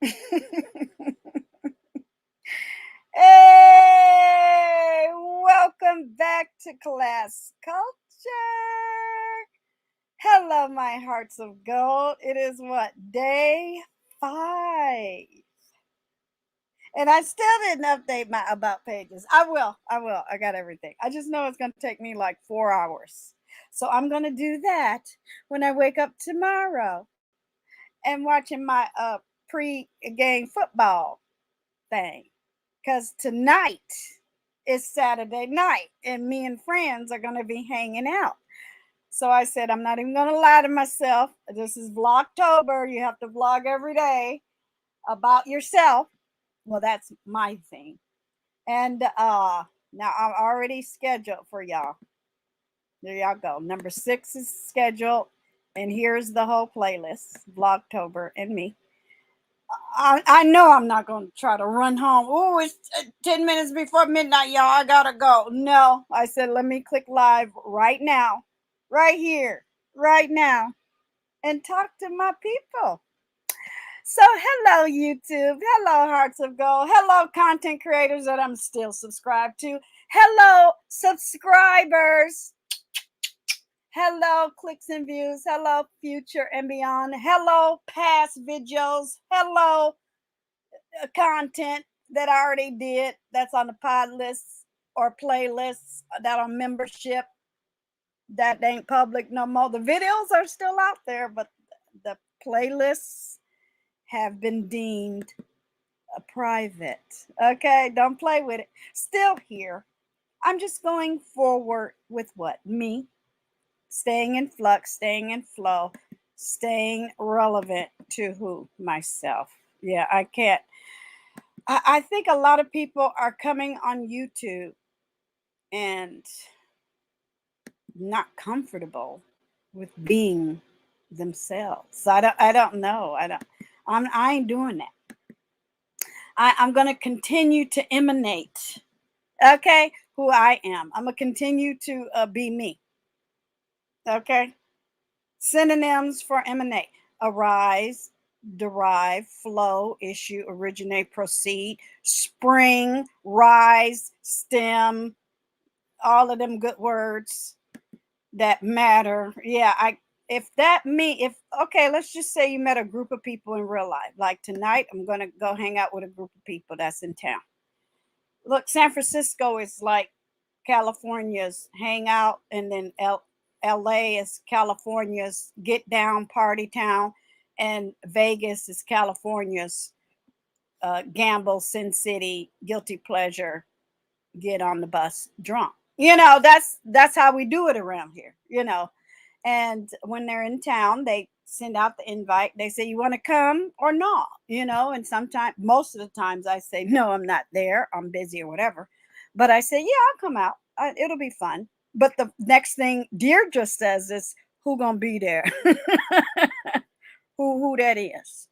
Hey, welcome back to Class Culture. Hello, my hearts of gold. It is what, day 5. And I still didn't update my about pages. I will. I got everything. I just know it's going to take me like 4 hours. So I'm going to do that when I wake up tomorrow and watching my pre-game football thing. Because tonight is Saturday night and me and friends are going to be hanging out. So I said, I'm not even going to lie to myself. This is Vlogtober. You have to vlog every day about yourself. Well, that's my thing. And now I'm already scheduled for y'all. There y'all go. Number 6 is scheduled. And here's the whole playlist. Vlogtober and me. I know I'm not going to try to run home. Oh, it's 10 minutes before midnight, y'all. I got to go. No, I said, let me click live right now, right here, right now, and talk to my people. So, hello, YouTube. Hello, Hearts of Gold. Hello, content creators that I'm still subscribed to. Hello, subscribers. Hello, clicks and views. Hello, future and beyond. Hello, past videos. Hello, content that I already did that's on the pod lists or playlists that are membership that ain't public no more. The videos are still out there, but the playlists have been deemed private. Okay, don't play with it. Still here. I'm just going forward with what? Me. Staying in flux, staying in flow, staying relevant to who? Myself. Yeah, I can't. I think a lot of people are coming on YouTube and not comfortable with being themselves. I don't know. I ain't doing that. I'm going to continue to emanate, okay, who I am. I'm going to continue to be me, okay? Synonyms for emanate: arise, derive, flow, issue, originate, proceed, spring, rise, stem, all of them good words that matter. Yeah, okay, let's just say you met a group of people in real life. Like tonight, I'm gonna go hang out with a group of people that's in town. Look, San Francisco is like California's hangout, and then LA is California's get down party town, and Vegas is California's gamble, Sin City, guilty pleasure, get on the bus drunk. That's how we do it around here, And when they're in town, they send out the invite. They say, you want to come or not? And sometimes, most of the times I say, no, I'm not there. I'm busy or whatever. But I say, yeah, I'll come out. It'll be fun. But the next thing Deirdre says is, who gonna be there? who that is?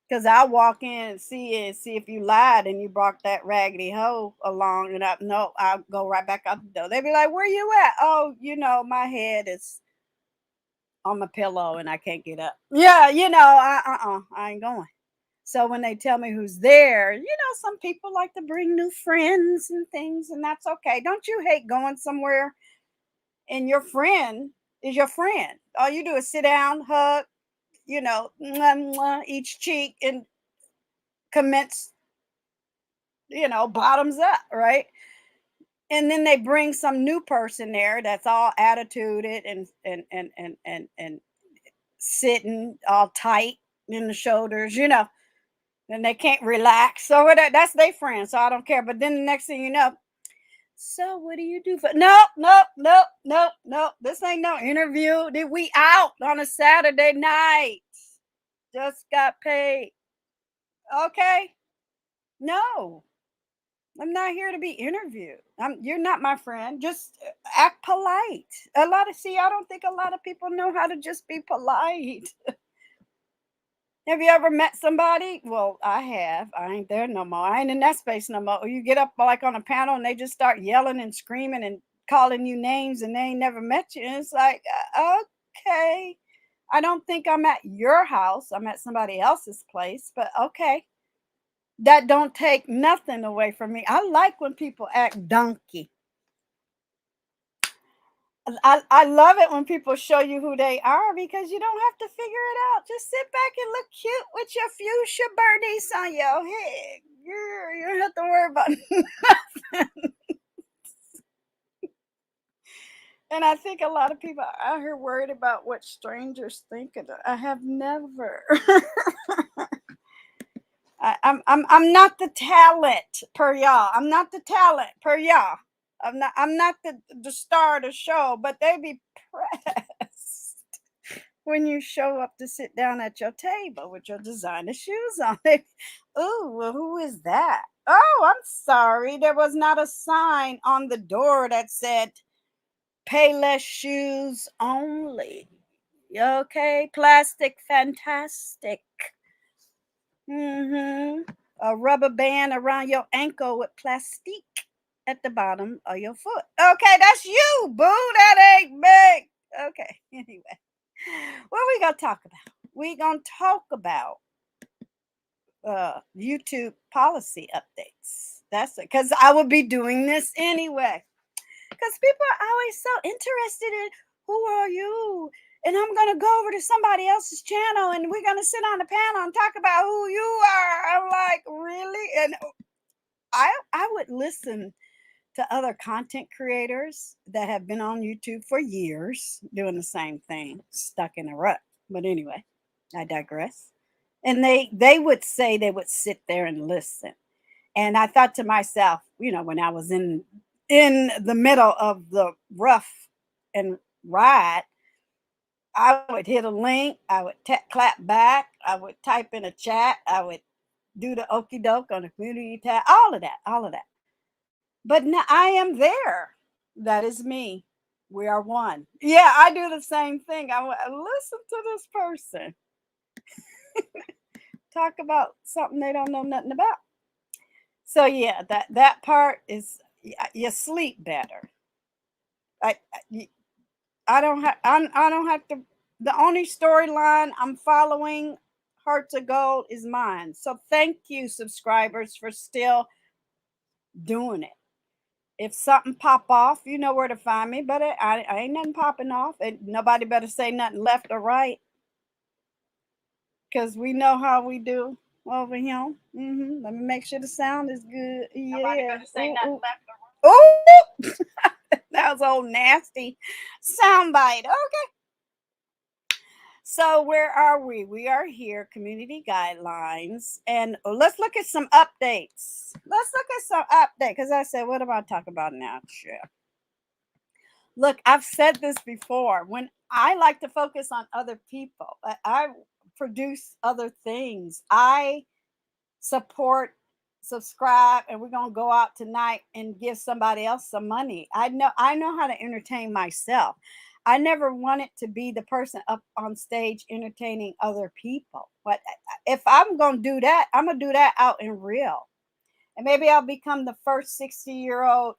Because I'll walk in and see if you lied and you brought that raggedy hoe along, and I'll go right back out the door. They'd be like, where you at? Oh, my head is on my pillow and I can't get up. Yeah, I ain't going. So when they tell me who's there, some people like to bring new friends and things, and that's okay. Don't you hate going somewhere and your friend is your friend? All you do is sit down, hug, mwah, mwah, each cheek, and commence, bottoms up, right? And then they bring some new person there that's all attituded and sitting all tight in the shoulders, and they can't relax. So that's their friend. So I don't care. But then the next thing you know, so what do you do for? Nope. This ain't no interview. Did we out on a Saturday night? Just got paid. Okay. No. I'm not here to be interviewed. You're not my friend. Just act polite. I don't think a lot of people know how to just be polite. Have you ever met somebody? Well, I have. I ain't there no more. I ain't in that space no more. Or you get up like on a panel and they just start yelling and screaming and calling you names and they ain't never met you. And it's like, okay. I don't think I'm at your house. I'm at somebody else's place, but okay. That don't take nothing away from me. I like when people act donkey. I love it when people show you who they are because you don't have to figure it out. Just sit back and look cute with your fuchsia birdies on your head. You don't have to worry about nothing. And I think a lot of people are out here worried about what strangers think of it. I have never. I'm not the talent per y'all. I'm not the talent per y'all. I'm not the star of the show, but they be pressed when you show up to sit down at your table with your designer shoes on. Ooh, well, who is that? Oh, I'm sorry. There was not a sign on the door that said Payless shoes only. Okay, plastic fantastic. A rubber band around your ankle with plastique at the bottom of your foot. Okay, that's you, boo. That ain't me. Okay, anyway. What we gonna talk about? We gonna talk about YouTube policy updates. That's it, because I will be doing this anyway. Because people are always so interested in who are you? And I'm going to go over to somebody else's channel and we're going to sit on the panel and talk about who you are. I'm like, really? And I would listen to other content creators that have been on YouTube for years doing the same thing, stuck in a rut. But anyway, I digress. And they would say they would sit there and listen. And I thought to myself, when I was in the middle of the rough and ride, I would hit a link, I would clap back, I would type in a chat, I would do the okey doke on the community tab, all of that. But now I am there. That is me. We are one. Yeah, I do the same thing. I would listen to this person talk about something they don't know nothing about. So yeah, that part is you sleep better. I don't have to. The only storyline I'm following, Hearts of Gold, is mine. So thank you, subscribers, for still doing it. If something pop off, you know where to find me. But I ain't nothing popping off, and nobody better say nothing left or right, because we know how we do over here. Let me make sure the sound is good. Nobody better say nothing left or right. Oh. That was old nasty soundbite. Okay. So where are we? We are here, community guidelines, and let's look at some updates. Because I said, what am I talking about now? Sure. Look, I've said this before. When I like to focus on other people, I produce other things. I support, subscribe, and we're gonna go out tonight and give somebody else some money. I know how to entertain myself. I never wanted to be the person up on stage entertaining other people. But if I'm gonna do that, I'm gonna do that out in real. And maybe I'll become the first 60-year-old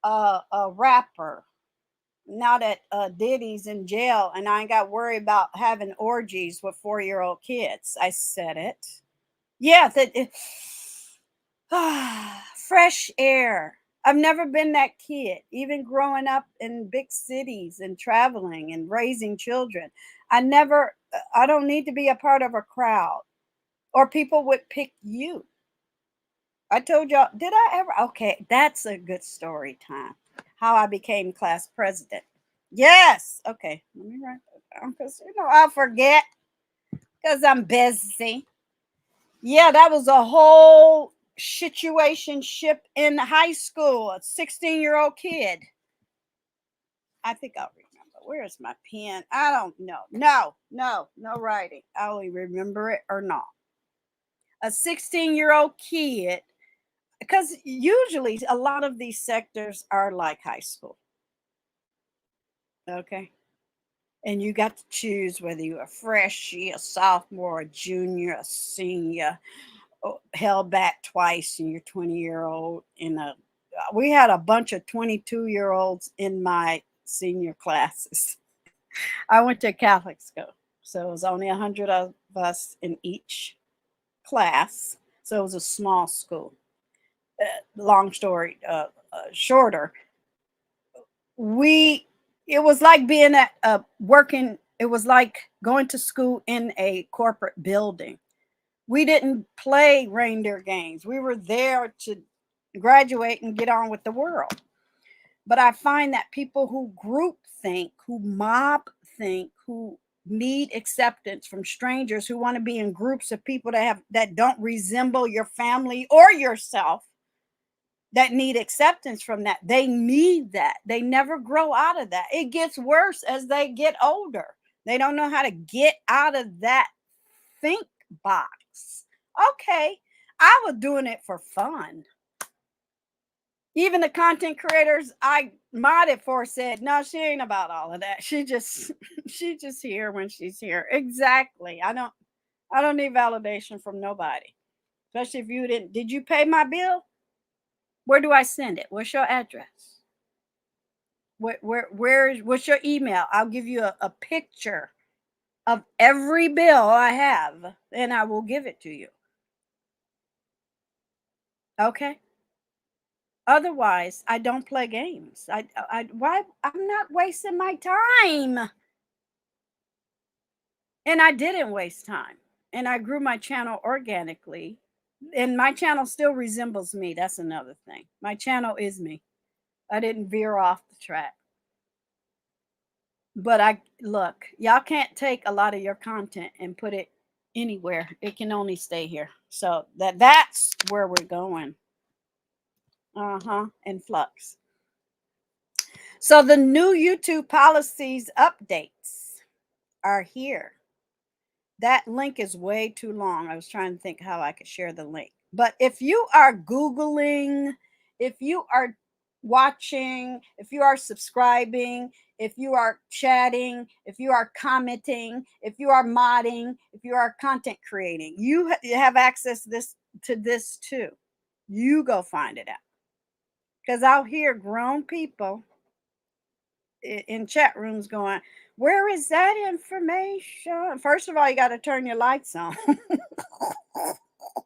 rapper. Now that Diddy's in jail and I ain't got to worry about having orgies with 4-year-old kids. I said it. Yeah, fresh air. I've never been that kid, even growing up in big cities and traveling and raising children. I don't need to be a part of a crowd, or people would pick you. I told y'all, did I ever? Okay, that's a good story time. How I became class president. Yes. Okay, let me write that down because I'll forget because I'm busy. Yeah, that was a whole situationship in high school. A 16-year-old kid. I think I'll remember. Where's my pen? I don't know. No writing. I'll remember it or not. A 16-year-old kid, because usually a lot of these sectors are like high school. Okay. And you got to choose whether you're a freshie, a sophomore, a junior, a senior, held back twice, and you're 20-year-old. We had a bunch of 22-year-olds in my senior classes. I went to a Catholic school. So it was only 100 of us in each class. So it was a small school. Long story shorter, it was like being at working. It was like going to school in a corporate building. We didn't play reindeer games. We were there to graduate and get on with the world. But I find that people who group think, who mob think, who need acceptance from strangers, who want to be in groups of people that don't resemble your family or yourself, that need acceptance from that. They need that. They never grow out of that. It gets worse as they get older. They don't know how to get out of that think box. Okay, I was doing it for fun. Even the content creators I modded for said, no, she ain't about all of that. She just here when she's here. Exactly. I don't need validation from nobody. Especially if you did you pay my bill? Where do I send it? What's your address? What's your email? I'll give you a picture of every bill I have, and I will give it to you. Okay. Otherwise, I don't play games. Why? I'm not wasting my time. And I didn't waste time. And I grew my channel organically. And my channel still resembles me. That's another thing. My channel is me. I didn't veer off the track. But look, y'all can't take a lot of your content and put it anywhere. It can only stay here. So that's where we're going. In flux. So the new YouTube policies updates are here. That link is way too long. I was trying to think how I could share the link. But if you are Googling, if you are watching, if you are subscribing, if you are chatting, if you are commenting, if you are modding, if you are content creating, you have access to this too. You go find it out. Because I'll hear grown people in chat rooms going, where is that information? First of all, you got to turn your lights on.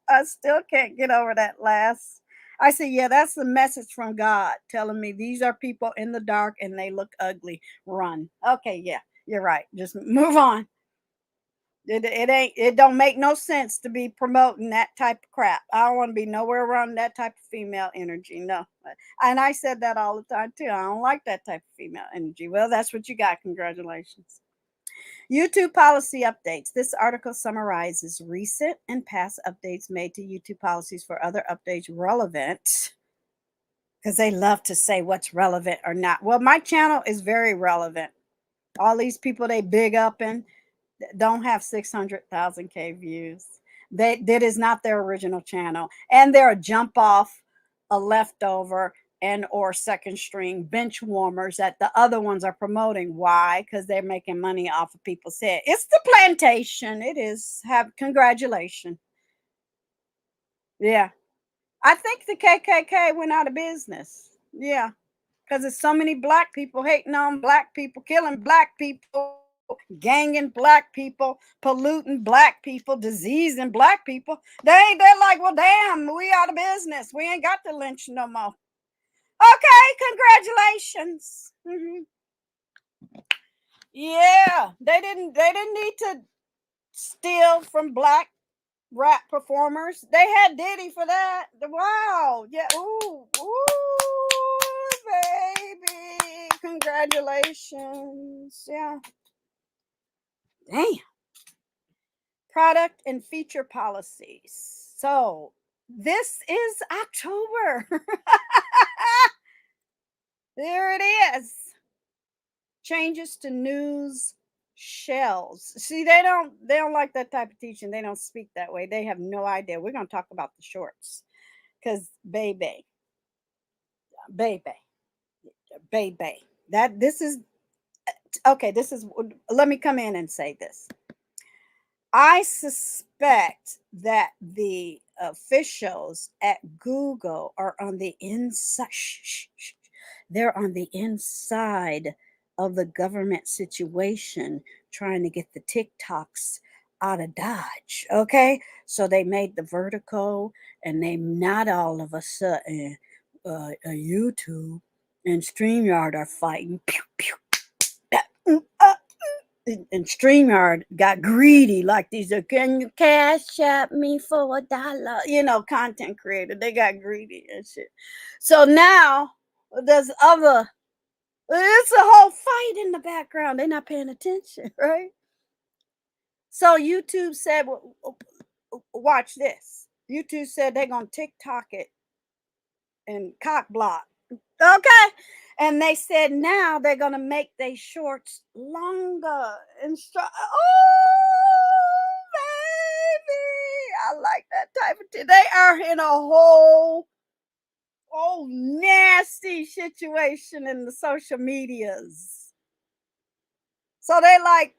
I still can't get over that last. I said, yeah, that's the message from God telling me these are people in the dark and they look ugly. Run. Okay, yeah, you're right. Just move on. It don't make no sense to be promoting that type of crap. I don't want to be nowhere around that type of female energy. No. And I said that all the time too. I don't like that type of female energy. Well, that's what you got. Congratulations. YouTube policy updates. This article summarizes recent and past updates made to YouTube policies for other updates relevant, because they love to say what's relevant or not. Well, my channel is very relevant. All these people they big up and don't have 600,000 K views. That is not their original channel, and they're a jump off, a leftover, and or second string bench warmers that the other ones are promoting. Why? Because they're making money off of people's head. It's the plantation. It is. Congratulations. Yeah, I think the KKK went out of business. Yeah, because there's so many black people hating on black people, killing black people, ganging black people, polluting black people, diseasing black people. They're like, well, damn, we out of business. We ain't got to lynch no more. Okay, congratulations. Yeah, they didn't need to steal from black rap performers. They had Diddy for that. Wow. Yeah. Ooh, baby. Congratulations. Yeah. Damn. Product and feature policies. So this is October. There it is. Changes to news shells. See, they don't like that type of teaching. They don't speak that way. They have no idea. We're going to talk about the shorts. Because baby. This is okay. Let me come in and say this. I suspect that the officials at Google are on the inside. They're on the inside of the government situation, trying to get the TikToks out of Dodge. Okay, so they made the vertical, and they not all of a sudden YouTube and StreamYard are fighting. Pew, pew, and StreamYard got greedy like these. Can you cash at me for $1? You know, content creator. They got greedy and shit. So now there's other. It's a whole fight in the background. They're not paying attention, right? So YouTube said, "Watch this." YouTube said they're gonna TikTok it and cock block. Okay. And they said now they're gonna make their shorts longer and strong. Oh, baby, I like that type of thing. They are in a whole nasty situation in the social medias. So they like,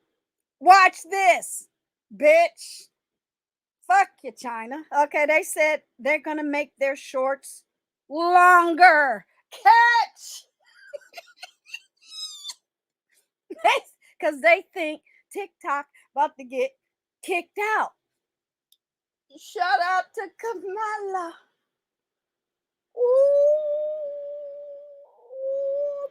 watch this, bitch. Fuck you, China. Okay, they said they're gonna make their shorts longer. Catch. Because they think TikTok about to get kicked out. Shout out to Kamala. Ooh,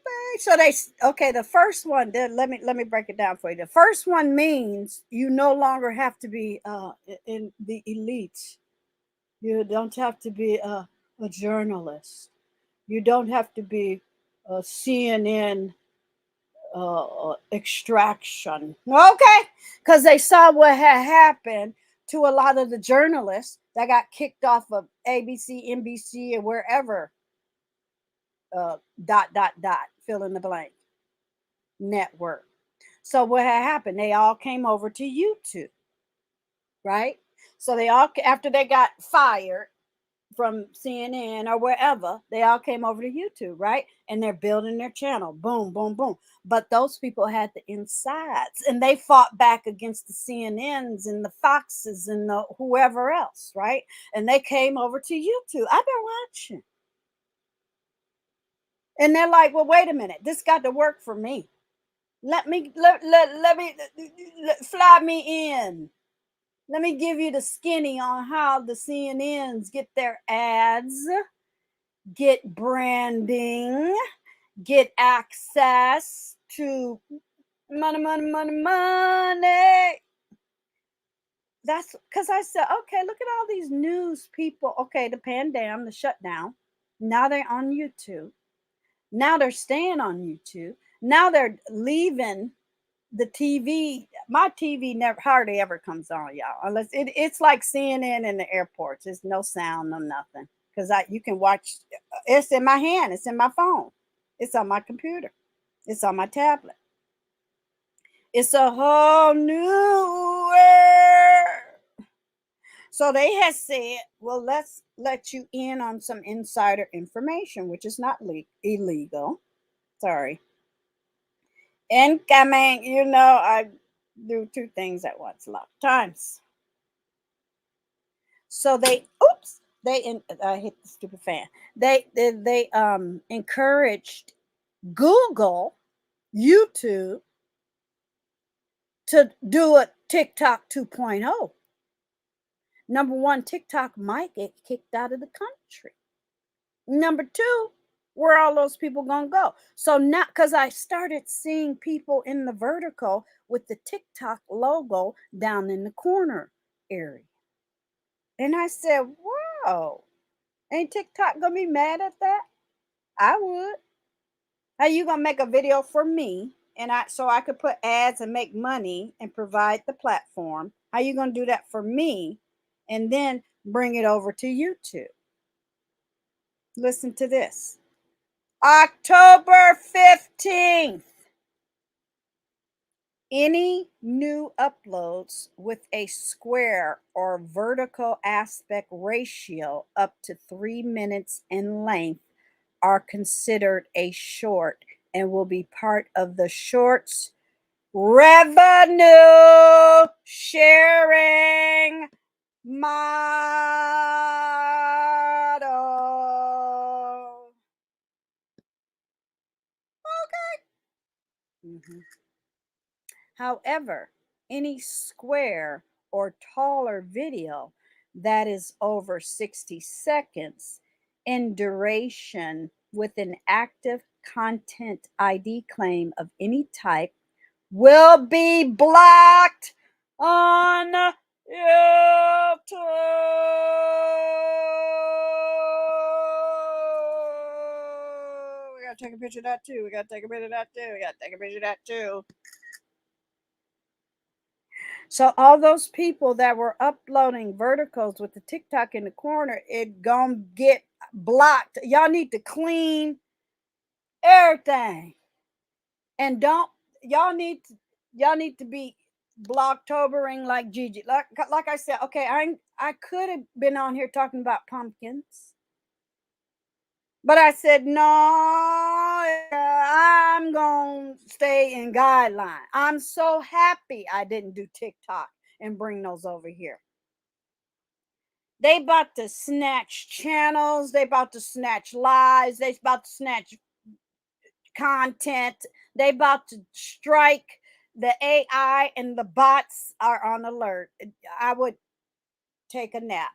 babe. So they okay. The first one. Let me break it down for you. The first one means you no longer have to be in the elite. You don't have to be a journalist. You don't have to be a CNN extraction. Okay, because they saw what had happened to a lot of the journalists that got kicked off of ABC, NBC, and wherever. Fill in the blank network. So what had happened? They all came over to YouTube, right? So they all, after they got fired from CNN or wherever, they all came over to YouTube, right? And they're building their channel. Boom, boom, boom. But those people had the insides, and they fought back against the CNNs and the Foxes and the whoever else, right? And they came over to YouTube. I've been watching. And they're like, well, wait a minute. This got to work for me. Let me fly me in. Let me give you the skinny on how the CNNs get their ads, get branding, get access to money, money, money, money. That's because I said, okay, look at all these news people. Okay, the pandemic, the shutdown. Now they're on YouTube. Now they're staying on YouTube. Now they're leaving the TV. My TV never hardly ever comes on, y'all, unless it's like CNN in the airports. There's no sound, no nothing. Because you can watch. It's in my hand. It's in my phone. It's on my computer. It's on my tablet. It's a whole new world. So they have said, well, let's let you in on some insider information, which is not illegal. Sorry. Incoming, I do two things at once a lot of times. So I hit the stupid fan. They encouraged Google, YouTube to do a TikTok 2.0. Number one, TikTok might get kicked out of the country. Number two, where all those people gonna go? So now, because I started seeing people in the vertical with the TikTok logo down in the corner area. And I said, whoa, ain't TikTok gonna be mad at that? I would. How you gonna make a video for me and so I could put ads and make money and provide the platform? How you gonna do that for me and then bring it over to YouTube? Listen to this. October 15th. Any new uploads with a square or vertical aspect ratio up to 3 minutes in length are considered a short and will be part of the shorts revenue sharing model. Okay. However, any square or taller video that is over 60 seconds in duration with an active content ID claim of any type will be blocked on YouTube. We gotta take a picture of that too. We gotta take a picture of that too. We gotta take a picture of that too. So all those people that were uploading verticals with the TikTok in the corner, it gonna get blocked. Y'all need to clean everything. And don't y'all need to be blocktoberring like Gigi. Like I said, okay, I could have been on here talking about pumpkins. But I said, no, I'm going to stay in guideline. I'm so happy I didn't do TikTok and bring those over here. They about to snatch channels. They about to snatch lives. They about to snatch content. They about to strike. The AI and the bots are on alert. I would take a nap.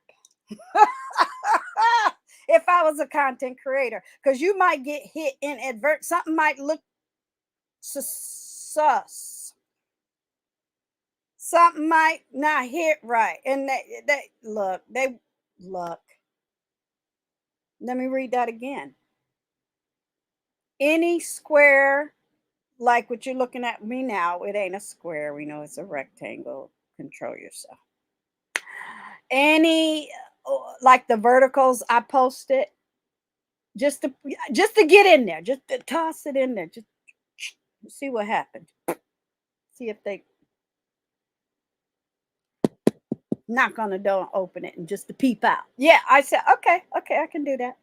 If I was a content creator, because you might get hit inadvertent. Something might look sus. Something might not hit right. And they look. Let me read that again. Any square, like what you're looking at me now, it ain't a square. We know it's a rectangle. Control yourself. Any, like the verticals I posted, just to get in there, just to toss it in there, just see what happens. See if they knock on the door and open it, and just to peep out. Yeah, I said, okay, I can do that.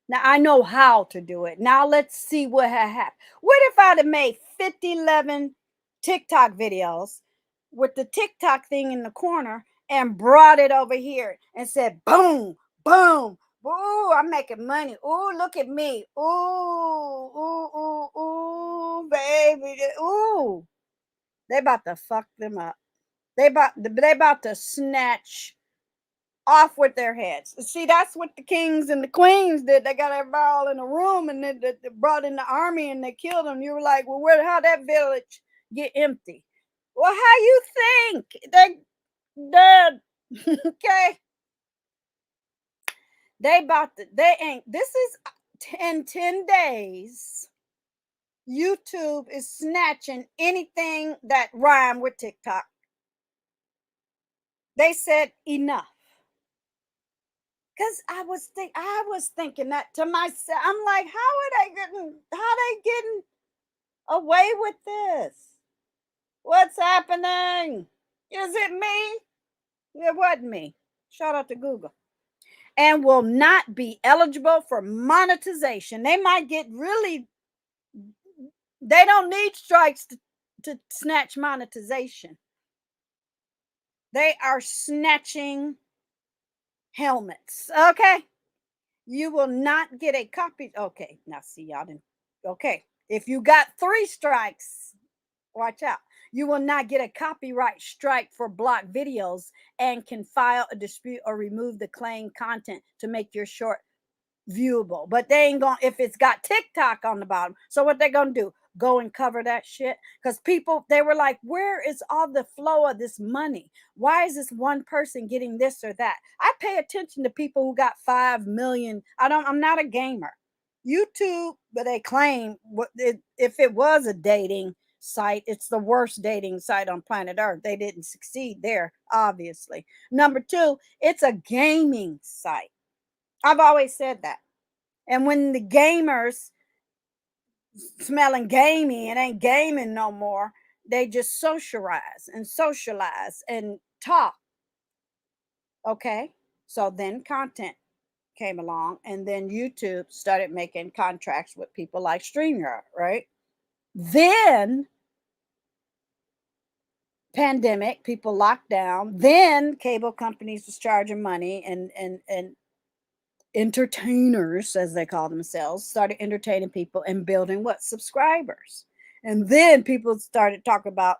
Now I know how to do it. Now let's see what had happened. What if I'd have made 11 TikTok videos with the TikTok thing in the corner and brought it over here and said, boom, boom, ooh, I'm making money. Ooh, look at me. Ooh, baby. Ooh. They about to fuck them up. They about to snatch off with their heads. See, that's what the kings and the queens did. They got everybody all in a room, and they brought in the army and they killed them. You were like, well, how'd that village get empty? Well, how you think? They dead. Okay. They ain't, this is in 10 days. YouTube is snatching anything that rhyme with TikTok. They said enough. Because I was thinking that to myself. I'm like, how they getting away with this? What's happening? Is it me? It wasn't me. Shout out to Google. And will not be eligible for monetization. They might get really, they don't need strikes to snatch monetization. They are snatching helmets. Okay. You will not get a copy. Okay. Now see, y'all didn't. Okay. If you got 3 strikes, watch out. You will not get a copyright strike for blocked videos and can file a dispute or remove the claimed content to make your short viewable. But they ain't gonna, if it's got TikTok on the bottom. So what they gonna do? Go and cover that shit? Because people, they were like, where is all the flow of this money? Why is this one person getting this or that? I pay attention to people who got 5 million. I'm not a gamer. YouTube, but they claim if it was a dating site, it's the worst dating site on planet Earth. They didn't succeed there, obviously. Number 2, it's a gaming site. I've always said that. And when the gamers smelling gamey, it ain't gaming no more. They just socialize and talk. Okay. So then content came along, and then YouTube started making contracts with people like StreamYard, right? Then pandemic, people locked down. Then cable companies was charging money, and entertainers, as they call themselves, started entertaining people and building what? Subscribers. And then people started talking about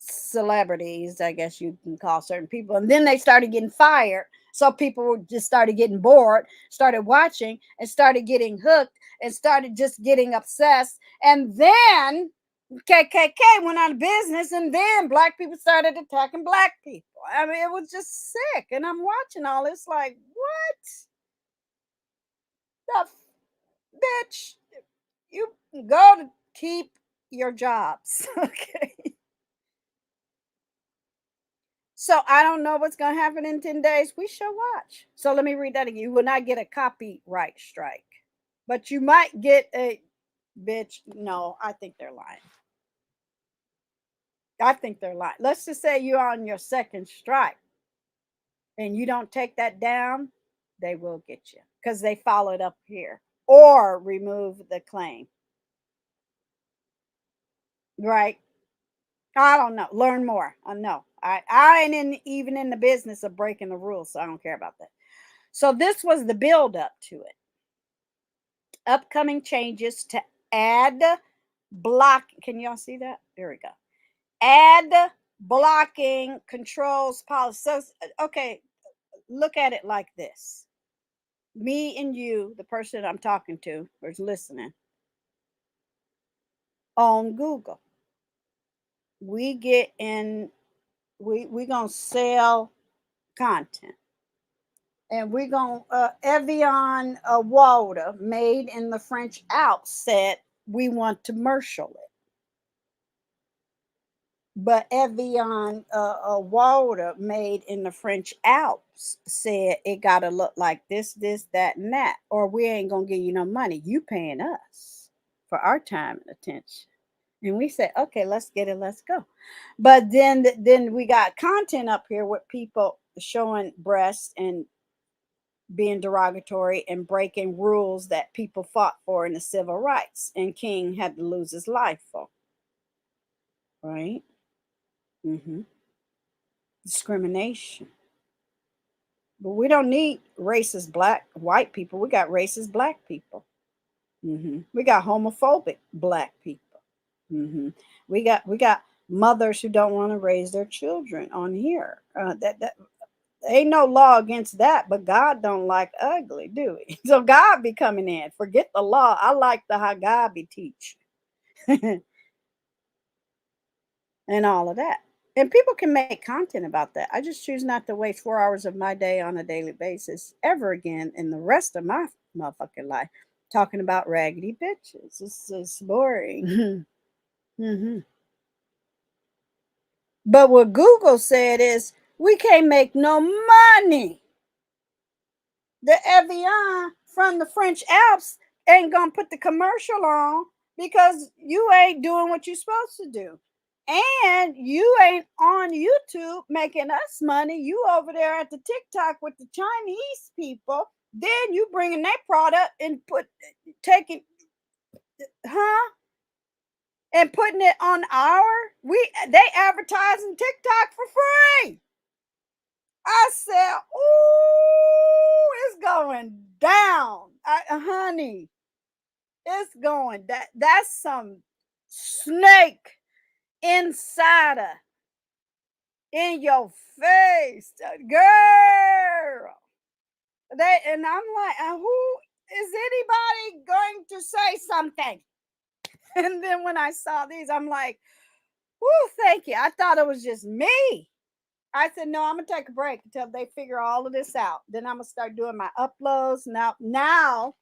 celebrities, I guess you can call certain people. And then they started getting fired. So people just started getting bored, started watching, and started getting hooked, and started just getting obsessed. And then KKK went out of business, and then black people started attacking black people. I mean, it was just sick. And I'm watching all this like, what the bitch? You go to keep your jobs. Okay. So I don't know what's going to happen in 10 days. We shall watch. So let me read that again. You will not get a copyright strike, but you might get a bitch. No, I think they're lying. I think they're lying. Let's just say you're on your second strike and you don't take that down, they will get you because they followed up here or remove the claim. Right? I don't know. Learn more. I know. I ain't even in the business of breaking the rules, so I don't care about that. So this was the build up to it. Upcoming changes to add block. Can y'all see that? There we go. Add blocking controls policy. So, okay, look at it like this. Me and you, the person I'm talking to or is listening, on Google. We get in, we gonna sell content. And we're going to, Evian water made in the French Alps said we want to commercial it. But Evian water made in the French Alps said it got to look like this, that, and that, or we ain't going to give you no money. You paying us for our time and attention. And we said, okay, let's get it, let's go. But then we got content up here with people showing breasts and being derogatory and breaking rules that people fought for in the civil rights, and King had to lose his life for. Right? Discrimination. But we don't need racist white people. We got racist black people. We got homophobic black people. We got mothers who don't want to raise their children on here. That ain't no law against that, but God don't like ugly, do he? So God be coming in. Forget the law. I like the how God be teach. And all of that. And people can make content about that. I just choose not to waste 4 hours of my day on a daily basis ever again in the rest of my motherfucking life talking about raggedy bitches. It's boring. But what Google said is we can't make no money. The Evian from the French Alps ain't gonna put the commercial on because you ain't doing what you're supposed to do. And you ain't on YouTube making us money. You over there at the TikTok with the Chinese people. Then you bringing their product and taking, and putting it on they advertising TikTok for free. I said, ooh, it's going down. Honey, it's going down. That's some snake insider in your face, girl. And I'm like, who is anybody going to say something? And then when I saw these, I'm like, whoo, thank you. I thought it was just me. I said, no, I'm going to take a break until they figure all of this out. Then I'm going to start doing my uploads. Now,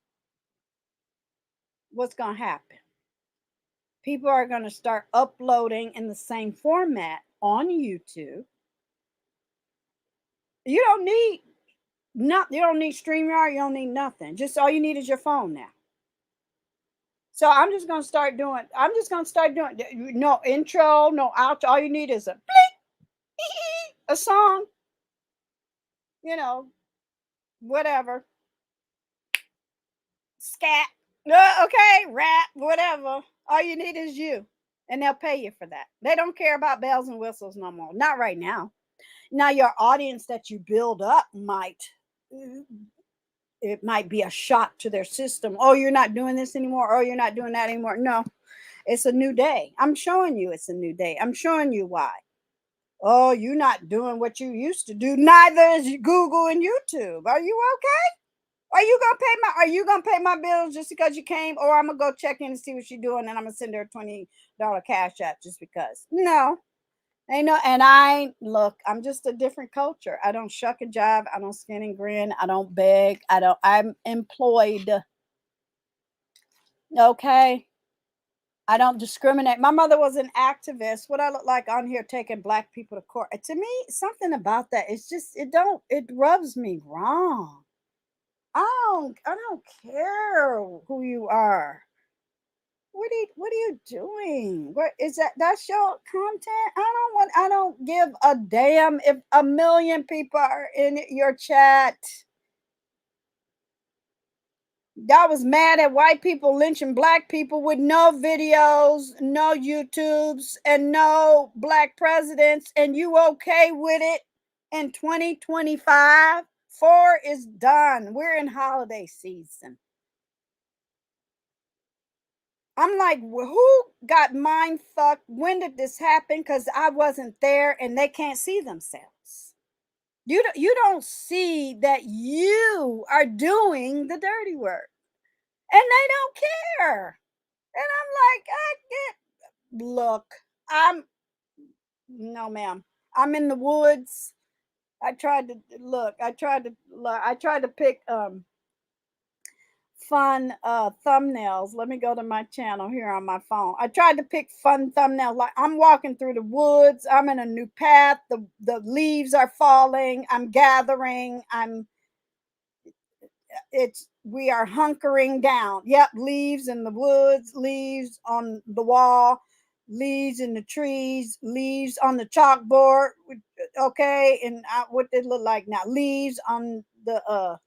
what's going to happen? People are going to start uploading in the same format on YouTube. You don't need StreamYard. You don't need nothing. Just all you need is your phone now. So I'm just going to start doing no intro, no outro. All you need is a bleep, a song, whatever. Scat. Okay, rap, whatever. All you need is you. And they'll pay you for that. They don't care about bells and whistles no more. Not right now. Now your audience that you build up might be a shock to their system. Oh, you're not doing this anymore. Oh, you're not doing that anymore. No, it's a new day. I'm showing you it's a new day. I'm showing you why. Oh, you're not doing what you used to do. Neither is Google and YouTube. Are you okay? Are you gonna pay my bills just because you came? Or I'm gonna go check in and see what she's doing and I'm gonna send her a $20 cash app just because. No. Ain't no, and look, I'm just a different culture. I don't shuck and jive, I don't skin and grin, I don't beg, I'm employed. Okay. I don't discriminate. My mother was an activist. What I look like on here taking black people to court. To me, something about that. It's just it rubs me wrong. I don't care who you are. What are you doing? What is that? That's your content? I don't give a damn if a million people are in your chat. Y'all was mad at white people lynching black people with no videos, no YouTubes, and no black presidents, and you okay with it in 2025? 4 is done. We're in holiday season. I'm like, well, who got mind fucked? When did this happen? Because I wasn't there and they can't see themselves. You don't see that you are doing the dirty work. And they don't care. And I'm like, look, no, ma'am. I'm in the woods. I tried to pick fun thumbnails. Let me go to my channel here on my phone. I tried to pick fun thumbnails. Like I'm walking through the woods. I'm in a new path. The leaves are falling. I'm gathering. We are hunkering down. Yep, leaves in the woods, leaves on the wall, leaves in the trees, leaves on the chalkboard. Okay, and what they look like now? Leaves on the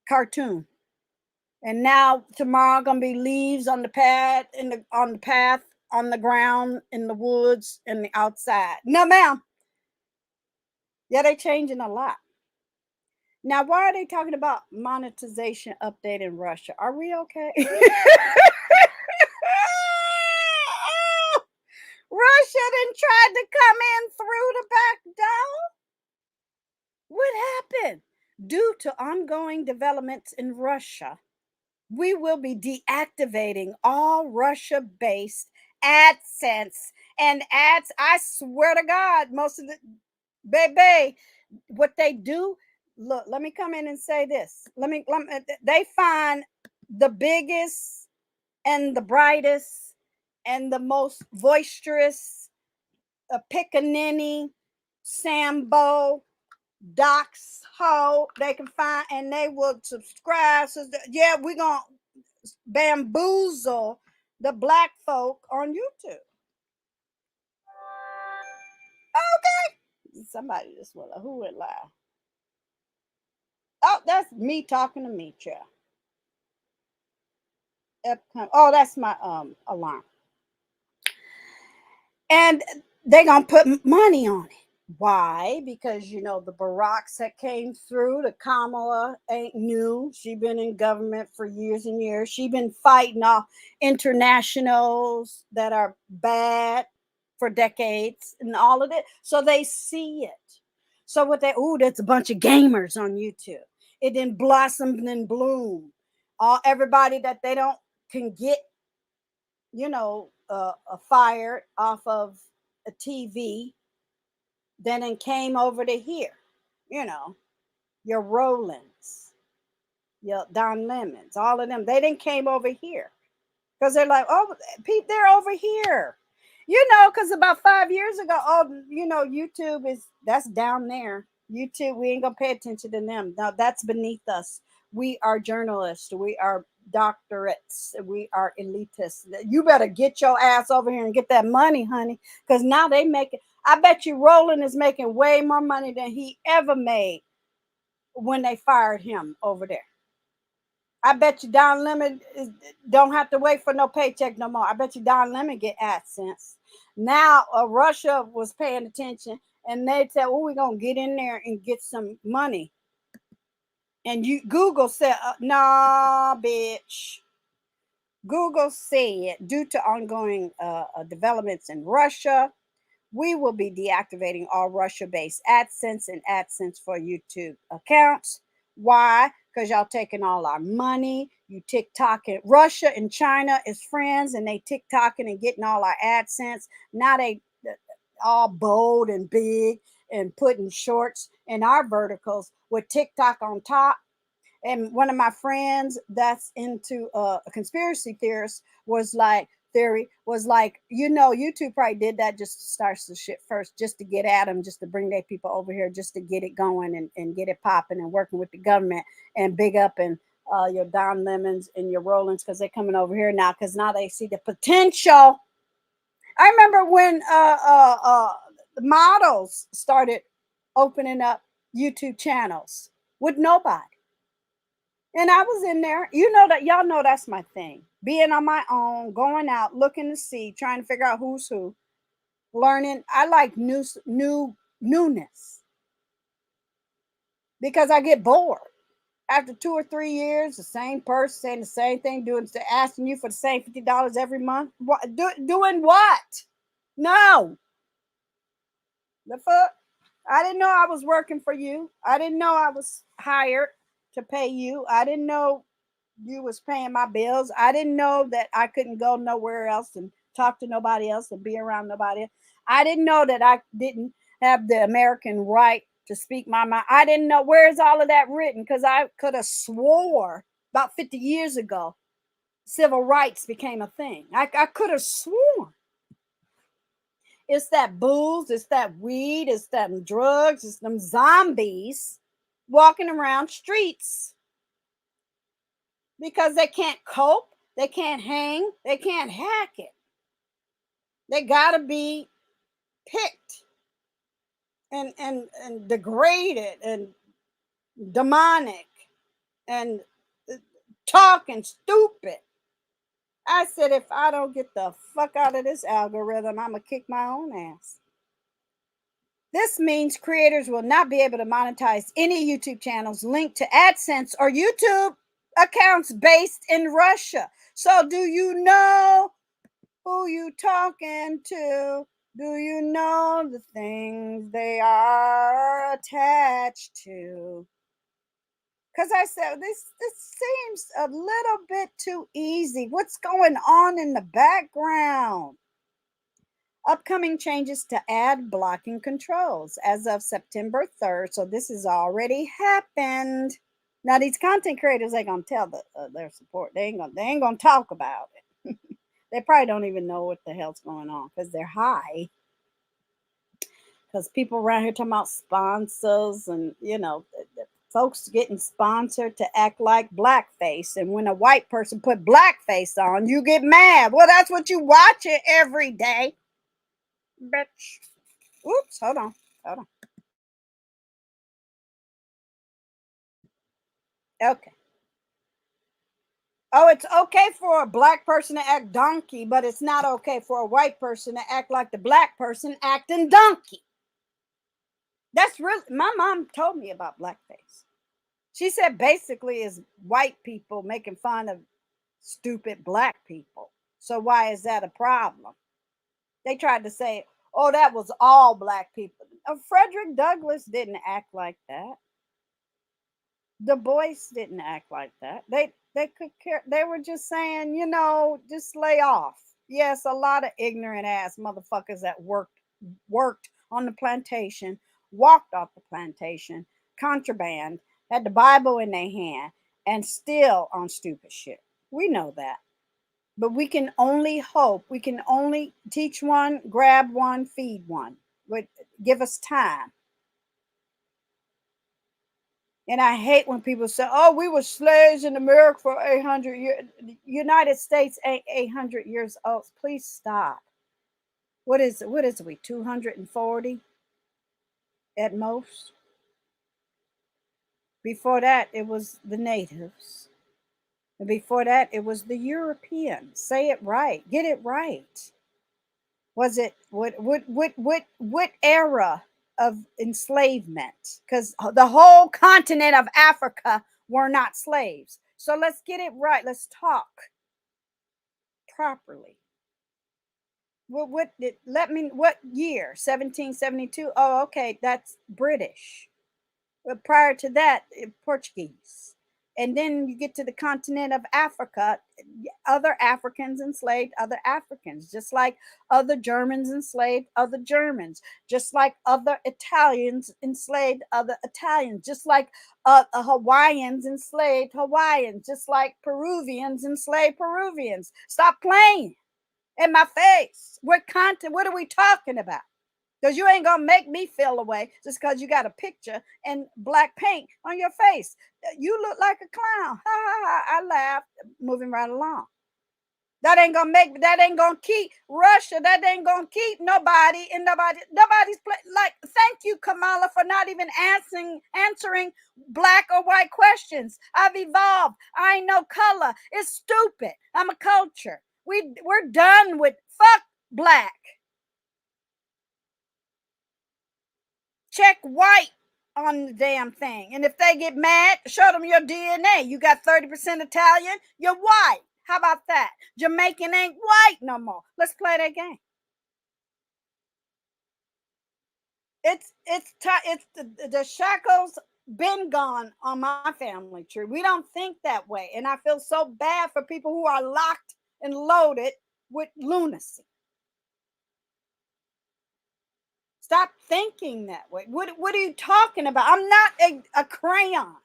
cartoon. And now tomorrow gonna be leaves on the path on the path on the ground in the woods and the outside. No, ma'am. Yeah, they changing a lot. Now, why are they talking about monetization update in Russia? Are we okay? Russia then tried to come in through the back door. What happened? Due to ongoing developments in Russia, we will be deactivating all Russia based AdSense and ads. I swear to God, most of the baby, what they do, look, let me come in and say this. They find the biggest and the brightest and the most boisterous, Pickaninny, Sambo, Docs, Ho, they can find and they will subscribe. So yeah, we're gonna bamboozle the black folk on YouTube. Okay. Somebody just went, who went live? Oh, that's me talking to me, child. Oh, that's my alarm. And they're gonna put money on it. Why? Because the Baracks that came through, the Kamala ain't new. She been in government for years and years. She been fighting off internationals that are bad for decades and all of it. So they see it. So that's a bunch of gamers on YouTube. It then blossomed and bloomed. Everybody that they don't can get, fired off of a TV, then it came over to here, your Rollins, your Don Lemons, all of them. They didn't came over here because they're like, oh, Pete, they're over here, because about 5 years ago, YouTube that's down there. YouTube, we ain't gonna pay attention to them. Now that's beneath us. We are journalists. We are doctorates. We are elitists. You better get your ass over here and get that money, honey, because now they make it. I bet you Roland is making way more money than he ever made when they fired him over there. I bet you Don Lemon don't have to wait for no paycheck no more. I bet you Don Lemon get AdSense. Now Russia was paying attention and they said, well, we're going to get in there and get some money. And Google said, nah, bitch. Google said, due to ongoing developments in Russia, we will be deactivating all Russia-based AdSense and AdSense for YouTube accounts. Why? Because y'all taking all our money. You TikToking. Russia and China is friends, and they TikToking and getting all our AdSense. Now they all bold and big and putting shorts in our verticals with TikTok on top. And one of my friends that's into a conspiracy theorist was like, YouTube probably did that just to start the shit first, just to get at them, just to bring their people over here, just to get it going and get it popping and working with the government and big up and your Don Lemons and your Rollins, because they're coming over here now, because now they see the potential. I remember when the models started opening up YouTube channels with nobody. And I was in there. Y'all know that's my thing. Being on my own, going out, looking to see, trying to figure out who's who, learning. I like newness because I get bored. After 2 or 3 years, the same person saying the same thing, asking you for the same $50 every month. Doing what? No. The fuck? I didn't know I was working for you. I didn't know I was hired to pay you. I didn't know you was paying my bills. I didn't know that I couldn't go nowhere else and talk to nobody else and be around nobody else. I didn't know that I didn't have the American right to speak my mind. I didn't know. Where's all of that written? Because I could have swore about 50 years ago civil rights became a thing. I could have sworn. It's that booze, it's that weed, it's them drugs, it's them zombies walking around streets because they can't cope, they can't hang, they can't hack it. They gotta be picked and degraded and demonic and talking stupid. I said, if I don't get the fuck out of this algorithm, I'm gonna kick my own ass. This means creators will not be able to monetize any YouTube channels linked to AdSense or YouTube accounts based in Russia. So do you know who you talking to? Do you know the things they are attached to? Because I said, this seems a little bit too easy. What's going on in the background? Upcoming changes to ad blocking controls as of September 3rd. So this has already happened. Now these content creators ain't gonna tell their support. They ain't gonna talk about it. They probably don't even know what the hell's going on because they're high. Because people around here talking about sponsors and folks getting sponsored to act like blackface, and when a white person put blackface on, you get mad. Well, that's what you watch it every day. Bitch. Oops, hold on. Okay. Oh, it's okay for a black person to act donkey, but it's not okay for a white person to act like the black person acting donkey. That's really, my mom told me about blackface. She said basically is white people making fun of stupid black people. So why is that a problem? They tried to say, oh, that was all black people. Frederick Douglass didn't act like that. Du Bois didn't act like that. They could care. They were just saying, just lay off. Yes, a lot of ignorant ass motherfuckers that worked on the plantation, walked off the plantation, contraband, had the Bible in their hand, and still on stupid shit. We know that. But we can only hope. We can only teach one, grab one, feed one. But give us time. And I hate when people say, oh, we were slaves in America for 800 years. The United States ain't 800 years old. Please stop. What is we, 240 at most? Before that, it was the natives. And before that, it was the Europeans. Say it right. Get it right. Was it what era of enslavement? Because the whole continent of Africa were not slaves. So let's get it right. Let's talk properly. what year? 1772. Oh, okay, that's British. But prior to that, Portuguese. And then you get to the continent of Africa, other Africans enslaved other Africans, just like other Germans enslaved other Germans, just like other Italians enslaved other Italians, just like Hawaiians enslaved Hawaiians, just like Peruvians enslaved Peruvians. Stop playing in my face. What content? What are we talking about? Because you ain't gonna make me feel away just because you got a picture and black paint on your face. You look like a clown. Ha ha ha. I laughed, moving right along. That ain't gonna keep Russia. That ain't gonna keep nobody and nobody's like, thank you, Kamala, for not even answering black or white questions. I've evolved. I ain't no color. It's stupid. I'm a culture. We're done with fuck black. Check white on the damn thing. And if they get mad, show them your DNA. You got 30% Italian, you're white. How about that? Jamaican ain't white no more. Let's play that game. It's the shackles been gone on my family tree. We don't think that way. And I feel so bad for people who are locked and loaded with lunacy. Stop thinking that way. What are you talking about? I'm not a crayon.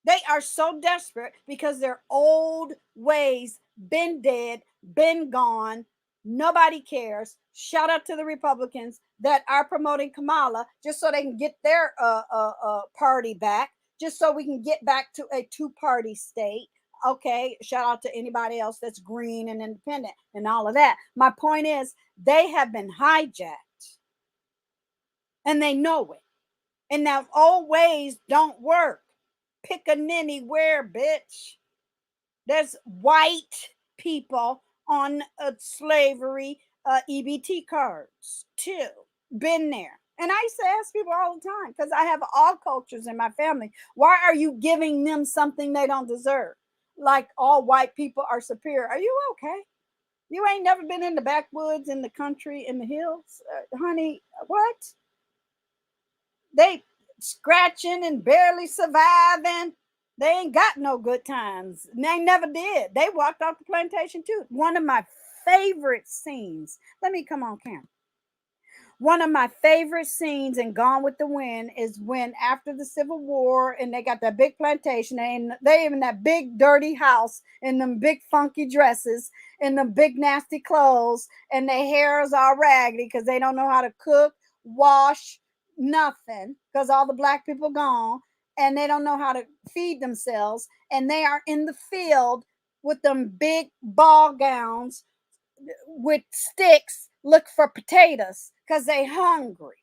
They are so desperate because their old ways been dead, been gone. Nobody cares. Shout out to the Republicans that are promoting Kamala just so they can get their party back, just so we can get back to a two-party state. Okay, shout out to anybody else that's green and independent and all of that. My point is, they have been hijacked and they know it. And now old ways don't work. Pick a ninny where, bitch. There's white people on slavery EBT cards too. Been there. And I used to ask people all the time because I have all cultures in my family. Why are you giving them something they don't deserve? Like all white people are superior. Are you okay? You ain't never been in the backwoods, in the country, in the hills, honey. What? They scratching and barely surviving. They ain't got no good times. They never did. They walked off the plantation too. One of my favorite scenes. Let me come on camera. One of my favorite scenes in Gone with the Wind is when after the Civil War and they got that big plantation and they in that big dirty house in them big funky dresses and them big nasty clothes and their hair is all raggedy because they don't know how to cook, wash, nothing because all the black people gone and they don't know how to feed themselves and they are in the field with them big ball gowns with sticks look for potatoes because they hungry.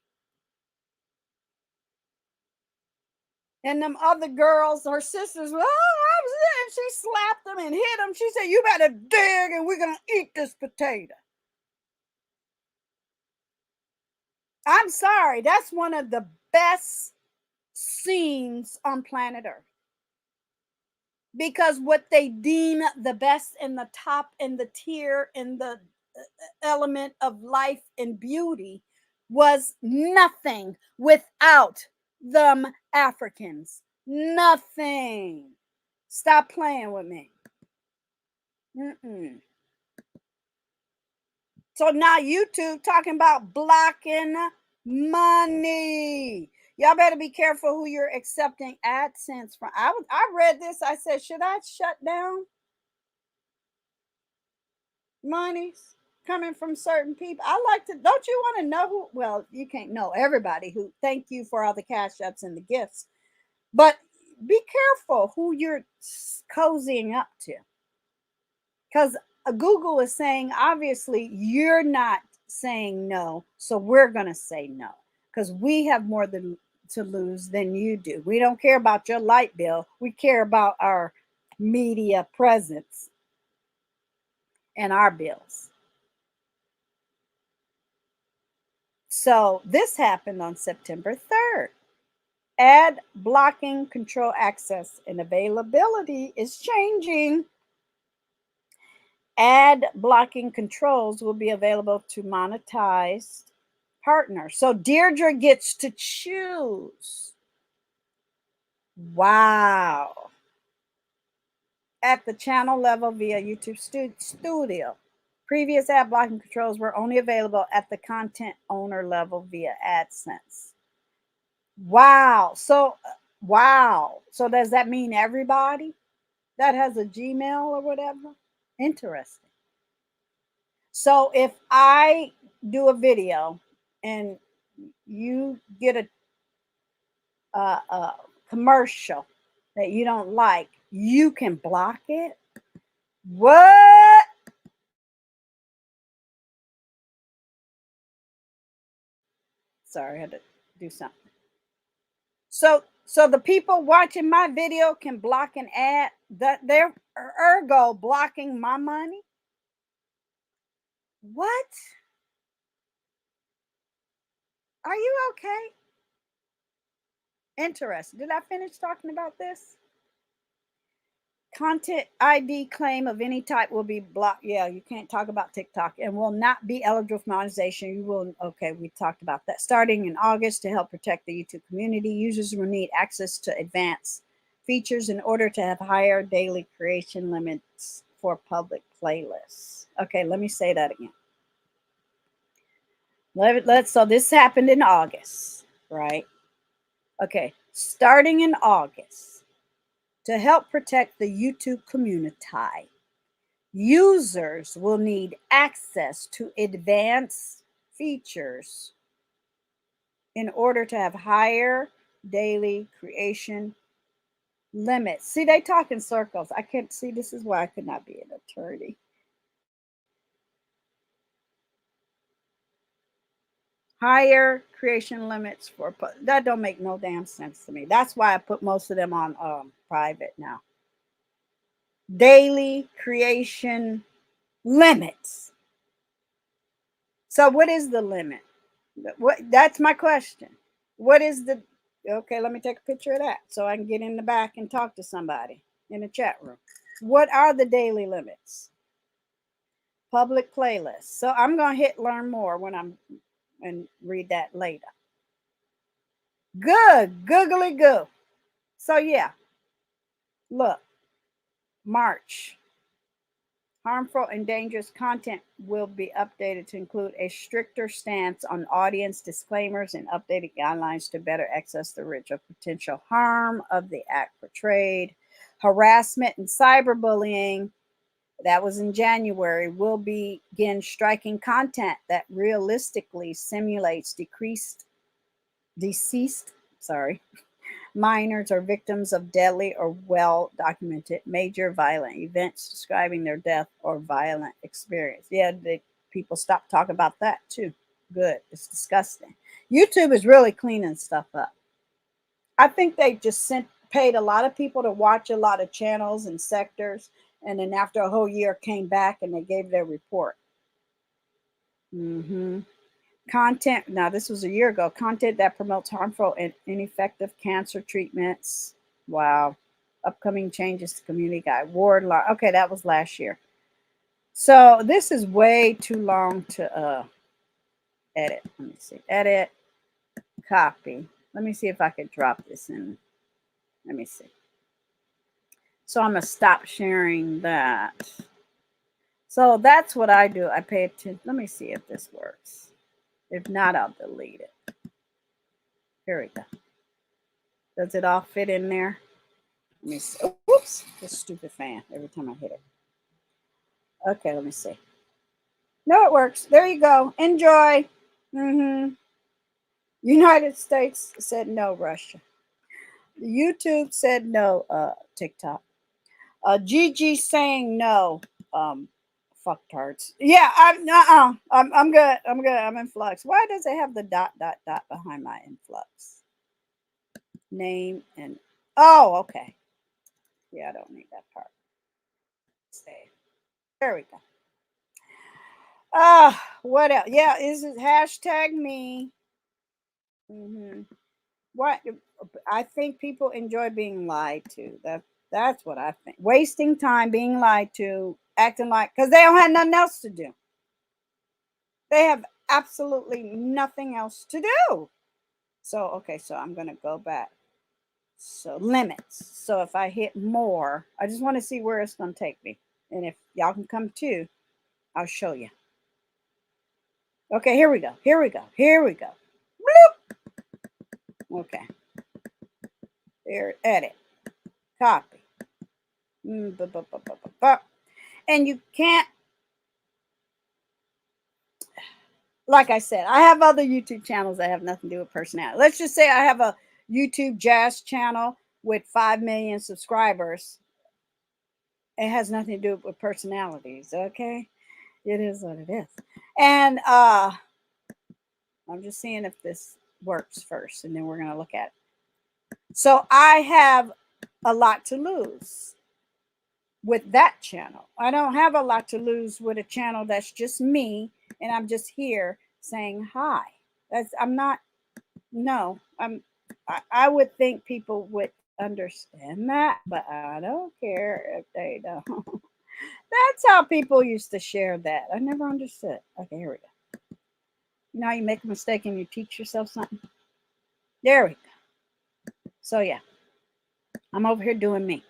And them other girls, her sisters, and she slapped them and hit them. She said, you better dig and we're going to eat this potato. I'm sorry. That's one of the best scenes on planet Earth. Because what they deem the best and the top and the tier and the element of life and beauty was nothing without them Africans. Nothing. Stop playing with me. Mm-mm. So now YouTube talking about blocking money. Y'all better be careful who you're accepting AdSense from. I read this. I said, should I shut down monies coming from certain people? I like to. Don't you want to know who? Well, you can't know everybody who. Thank you for all the cash apps and the gifts, but be careful who you're cozying up to, because Google is saying obviously you're not saying no, so we're gonna say no because we have more than to lose than you do. We don't care about your light bill. We care about our media presence and our bills. So this happened on September 3rd. Ad blocking control access and availability is changing. ad blocking controls will be available to monetized partners. So Deirdre gets to choose. Wow. At the channel level via YouTube Studio. Previous ad blocking controls were only available at the content owner level via AdSense. Wow. So, wow. So, does that mean everybody that has a Gmail or whatever? Interesting. So, if I do a video and you get a commercial that you don't like, you can block it. What? Sorry, I had to do something. So the people watching my video can block an ad that they're ergo blocking my money. What? Are you okay? Interesting. Did I finish talking about this? Content ID claim of any type will be blocked. Yeah, you can't talk about TikTok and will not be eligible for monetization. You will, okay, we talked about that. Starting in August, to help protect the YouTube community, users will need access to advanced features in order to have higher daily creation limits for public playlists. Okay, let me say that again. So this happened in August, right? Okay, starting in August, to help protect the YouTube community, users will need access to advanced features in order to have higher daily creation limits. See, they talk in circles. I can't see. This is why I could not be an attorney. Higher creation limits for that don't make no damn sense to me. That's why I put most of them on private now. Daily creation limits. So what is the limit? What, that's my question. What is the, okay, let me take a picture of that so I can get in the back and talk to somebody in the chat room. What are the daily limits? Public playlists. So I'm going to hit learn more when I'm and read that later. Good, googly goo. So yeah, look, March. Harmful and dangerous content will be updated to include a stricter stance on audience disclaimers and updated guidelines to better access the risk of potential harm of the act portrayed. Harassment and cyberbullying, that was in January, will begin striking content that realistically simulates deceased minors or victims of deadly or well-documented major violent events describing their death or violent experience. Yeah, people stop talking about that too. Good. It's disgusting. YouTube is really cleaning stuff up. I think they just paid a lot of people to watch a lot of channels and sectors, and then after a whole year came back and they gave their report. Content, now this was a year ago, content that promotes harmful and ineffective cancer treatments. Wow. Upcoming changes to community guide. Ward law. Okay, that was last year. So this is way too long to edit. Let me see. Edit, copy. Let me see if I could drop this in. Let me see. So I'm going to stop sharing that. So that's what I do. I pay attention. Let me see if this works. If not, I'll delete it. Here we go. Does it all fit in there? Let me see. Oh, whoops, this stupid fan every time I hit it. Okay, let me see. No, it works. There you go. Enjoy. United States said no, Russia. YouTube said no, TikTok. Gigi saying no. Fuck tarts. Yeah, I'm good. I'm in flux. Why does it have the dot behind my influx? Name and oh, okay. Yeah, I don't need that part. Save. There we go. What else? Yeah, is it hashtag me? What? I think people enjoy being lied to. That's what I think. Wasting time, being lied to, acting like, because they don't have nothing else to do. They have absolutely nothing else to do. So, okay, so I'm going to go back. So limits. So if I hit more, I just want to see where it's going to take me. And if y'all can come too, I'll show you. Okay, here we go. Here we go. Here we go. Bloop. Okay. There, edit. Copy. And you can't, like I said, I have other YouTube channels that have nothing to do with personality. Let's just say I have a YouTube jazz channel with 5 million subscribers. It has nothing to do with personalities, okay? It is what it is. And I'm just seeing if this works first, and then we're going to look at it. So I have a lot to lose with that channel. I don't have a lot to lose with a channel that's just me, and I'm just here saying hi. I'm not, no, I would think people would understand that, but I don't care if they don't. That's how people used to share that. I never understood. Okay, here we go. You know, you make a mistake and you teach yourself something. There we go. So yeah, I'm over here doing me.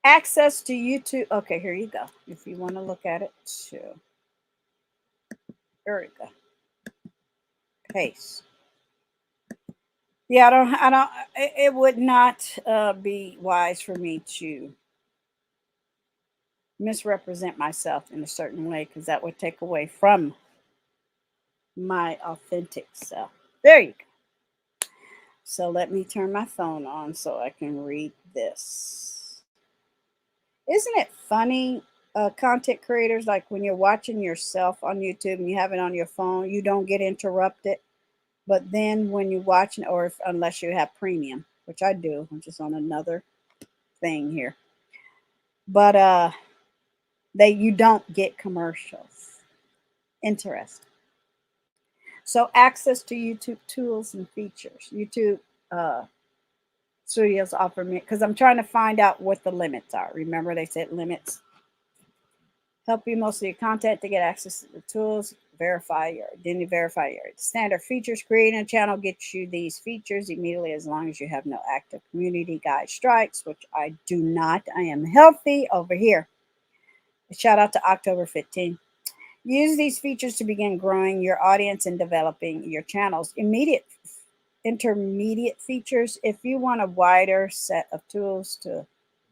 Access to YouTube. Okay, here you go. If you want to look at it too. There we go. Paste. Yeah, I don't, it would not be wise for me to misrepresent myself in a certain way, because that would take away from my authentic self. There you go. So let me turn my phone on so I can read this. Isn't it funny, content creators, like when you're watching yourself on YouTube and you have it on your phone, you don't get interrupted. But then when you watch, or unless you have premium, which I do, I'm just on another thing here. But you don't get commercials. Interesting. So access to YouTube tools and features. YouTube Studios offer me, because I'm trying to find out what the limits are. Remember, they said limits. Help you most of your content to get access to the tools. Verify your identity, verify your standard features. Creating a channel gets you these features immediately, as long as you have no active community guide strikes, which I do not. I am healthy over here. A shout out to October 15. Use these features to begin growing your audience and developing your channels. Intermediate features. If you want a wider set of tools to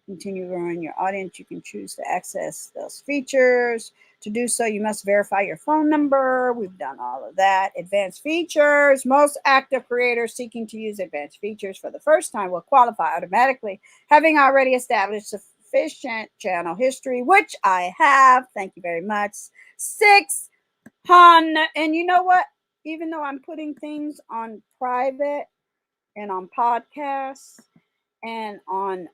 continue growing your audience, you can choose to access those features. To do so, you must verify your phone number. We've done all of that. Advanced features. Most active creators seeking to use advanced features for the first time will qualify automatically, having already established sufficient channel history, which I have. Thank you very much. 600. And you know what? Even though I'm putting things on private and on podcasts and on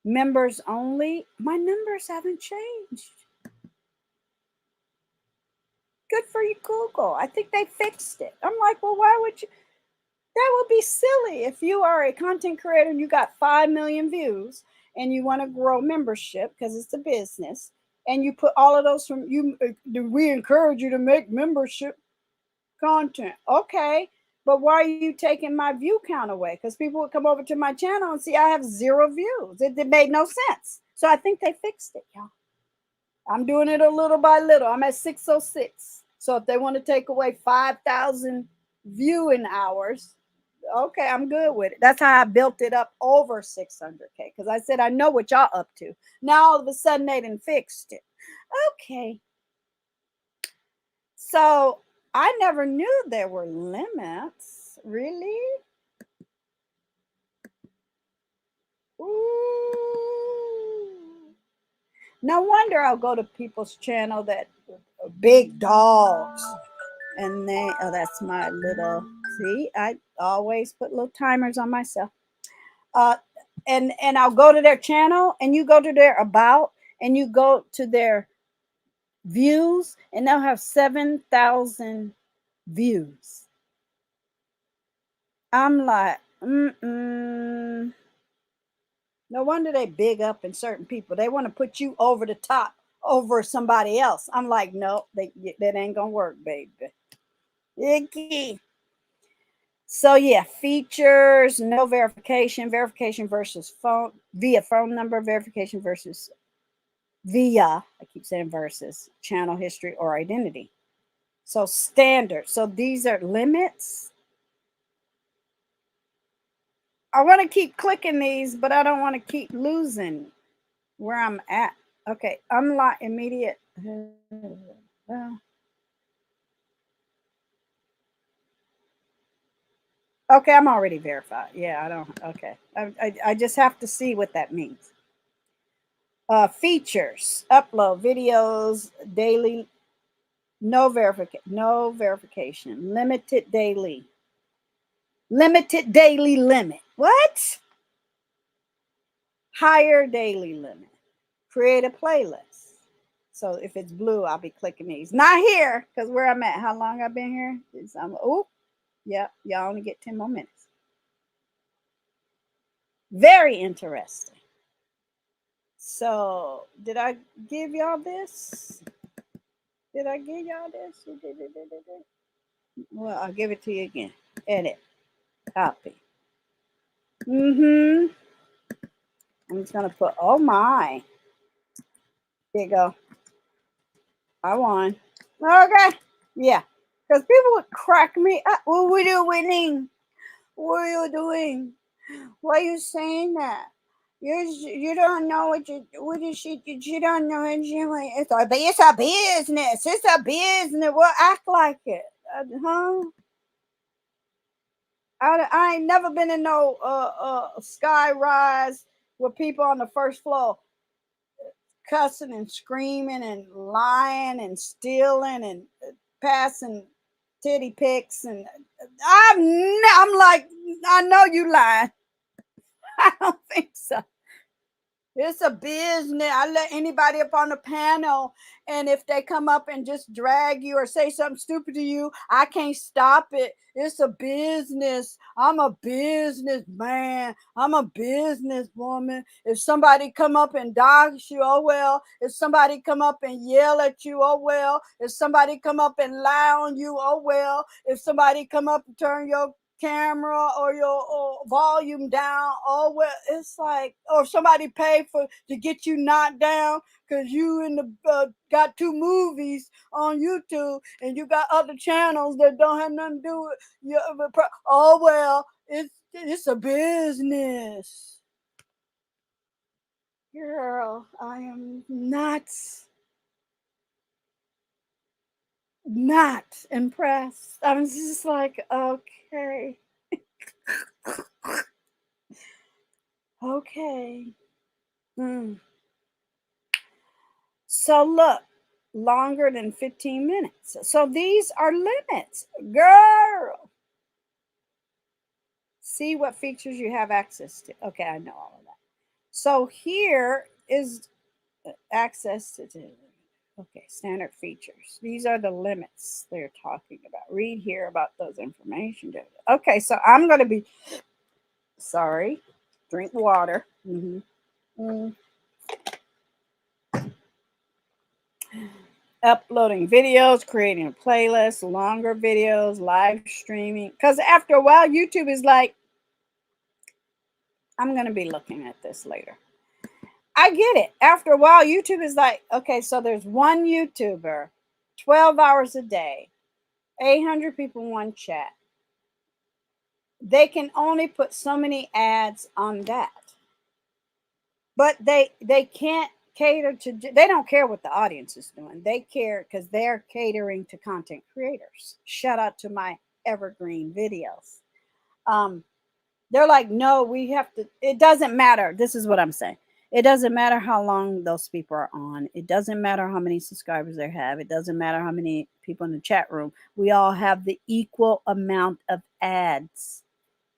members only, my numbers haven't changed. Good for you, Google. I think they fixed it. I'm like, well, why would you? That would be silly. If you are a content creator and you got 5 million views and you want to grow membership because it's a business, and you put all of those from you, we encourage you to make membership content. Okay, but why are you taking my view count away? Because people would come over to my channel and see I have 0 views. It made no sense. So I think they fixed it, y'all. I'm doing it a little by little. I'm at 606. So if they want to take away 5,000 viewing hours, okay, I'm good with it. That's how I built it up over 600K, because I said I know what y'all up to. Now all of a sudden they done fixed it. Okay. So I never knew there were limits. Really? Ooh. No wonder I'll go to people's channel that are big dogs. And they, oh, that's my little, see, I always put little timers on myself. And I'll go to their channel, and you go to their about, and you go to their views, and they'll have 7,000 views. I'm like, No wonder they big up in certain people. They want to put you over the top over somebody else. I'm like, no, that ain't gonna work, baby. Icky. So yeah, features, no verification, verification versus phone via phone number, verification versus via, I keep saying versus, channel history or identity. So standard. So these are limits. I want to keep clicking these, but I don't want to keep losing where I'm at. Okay, unlock immediate. Okay, I'm already verified. Yeah, I don't. Okay, I just have to see what that means. Features: upload videos daily. No verification. Limited daily limit. What? Higher daily limit. Create a playlist. So if it's blue, I'll be clicking these. Not here, because where I'm at, how long I've been here is yep, y'all only get 10 more minutes. Very interesting. So did I give y'all this? Did I give y'all this? Well, I'll give it to you again. Edit. Copy. I'm just gonna put, oh my. There you go. I won. Okay. Yeah. Because people would crack me up. What are you doing? What are you doing? Why are you saying that? You don't know what you don't know what you're doing. It's a business. It's a business. Well, act like it. Huh? I ain't never been in no sky rise with people on the first floor cussing and screaming and lying and stealing and passing titty pics, and I'm like, I know you lying. I don't think so. It's a business. I let anybody up on the panel, and if they come up and just drag you or say something stupid to you, I can't stop it. It's a business. I'm a businessman. I'm a businesswoman. If somebody come up and dogs you, oh well. If somebody come up and yell at you, oh well. If somebody come up and lie on you, oh well. If somebody come up and turn your camera or your volume down, oh well, it's like, or somebody pay for to get you knocked down because you in the got 2 movies on YouTube and you got other channels that don't have nothing to do with your, oh well, it's a business. Girl, I am not impressed. I'm just like, okay. Okay. So look, longer than 15 minutes. So these are limits, girl. See what features you have access to. Okay, I know all of that. So here is access to, okay, standard features. These are the limits they're talking about. Read here about those information. Okay, so I'm going to be, sorry, drink water. Uploading videos, creating a playlist, longer videos, live streaming. Because after a while, YouTube is like, I'm going to be looking at this later. I get it. After a while, YouTube is like, okay, so there's one YouTuber, 12 hours a day, 800 people in one chat. They can only put so many ads on that. But they can't cater to, they don't care what the audience is doing. They care because they're catering to content creators. Shout out to my evergreen videos. They're like, no, we have to, it doesn't matter. This is what I'm saying. It doesn't matter how long those people are on. It doesn't matter how many subscribers they have. It doesn't matter how many people in the chat room. We all have the equal amount of ads.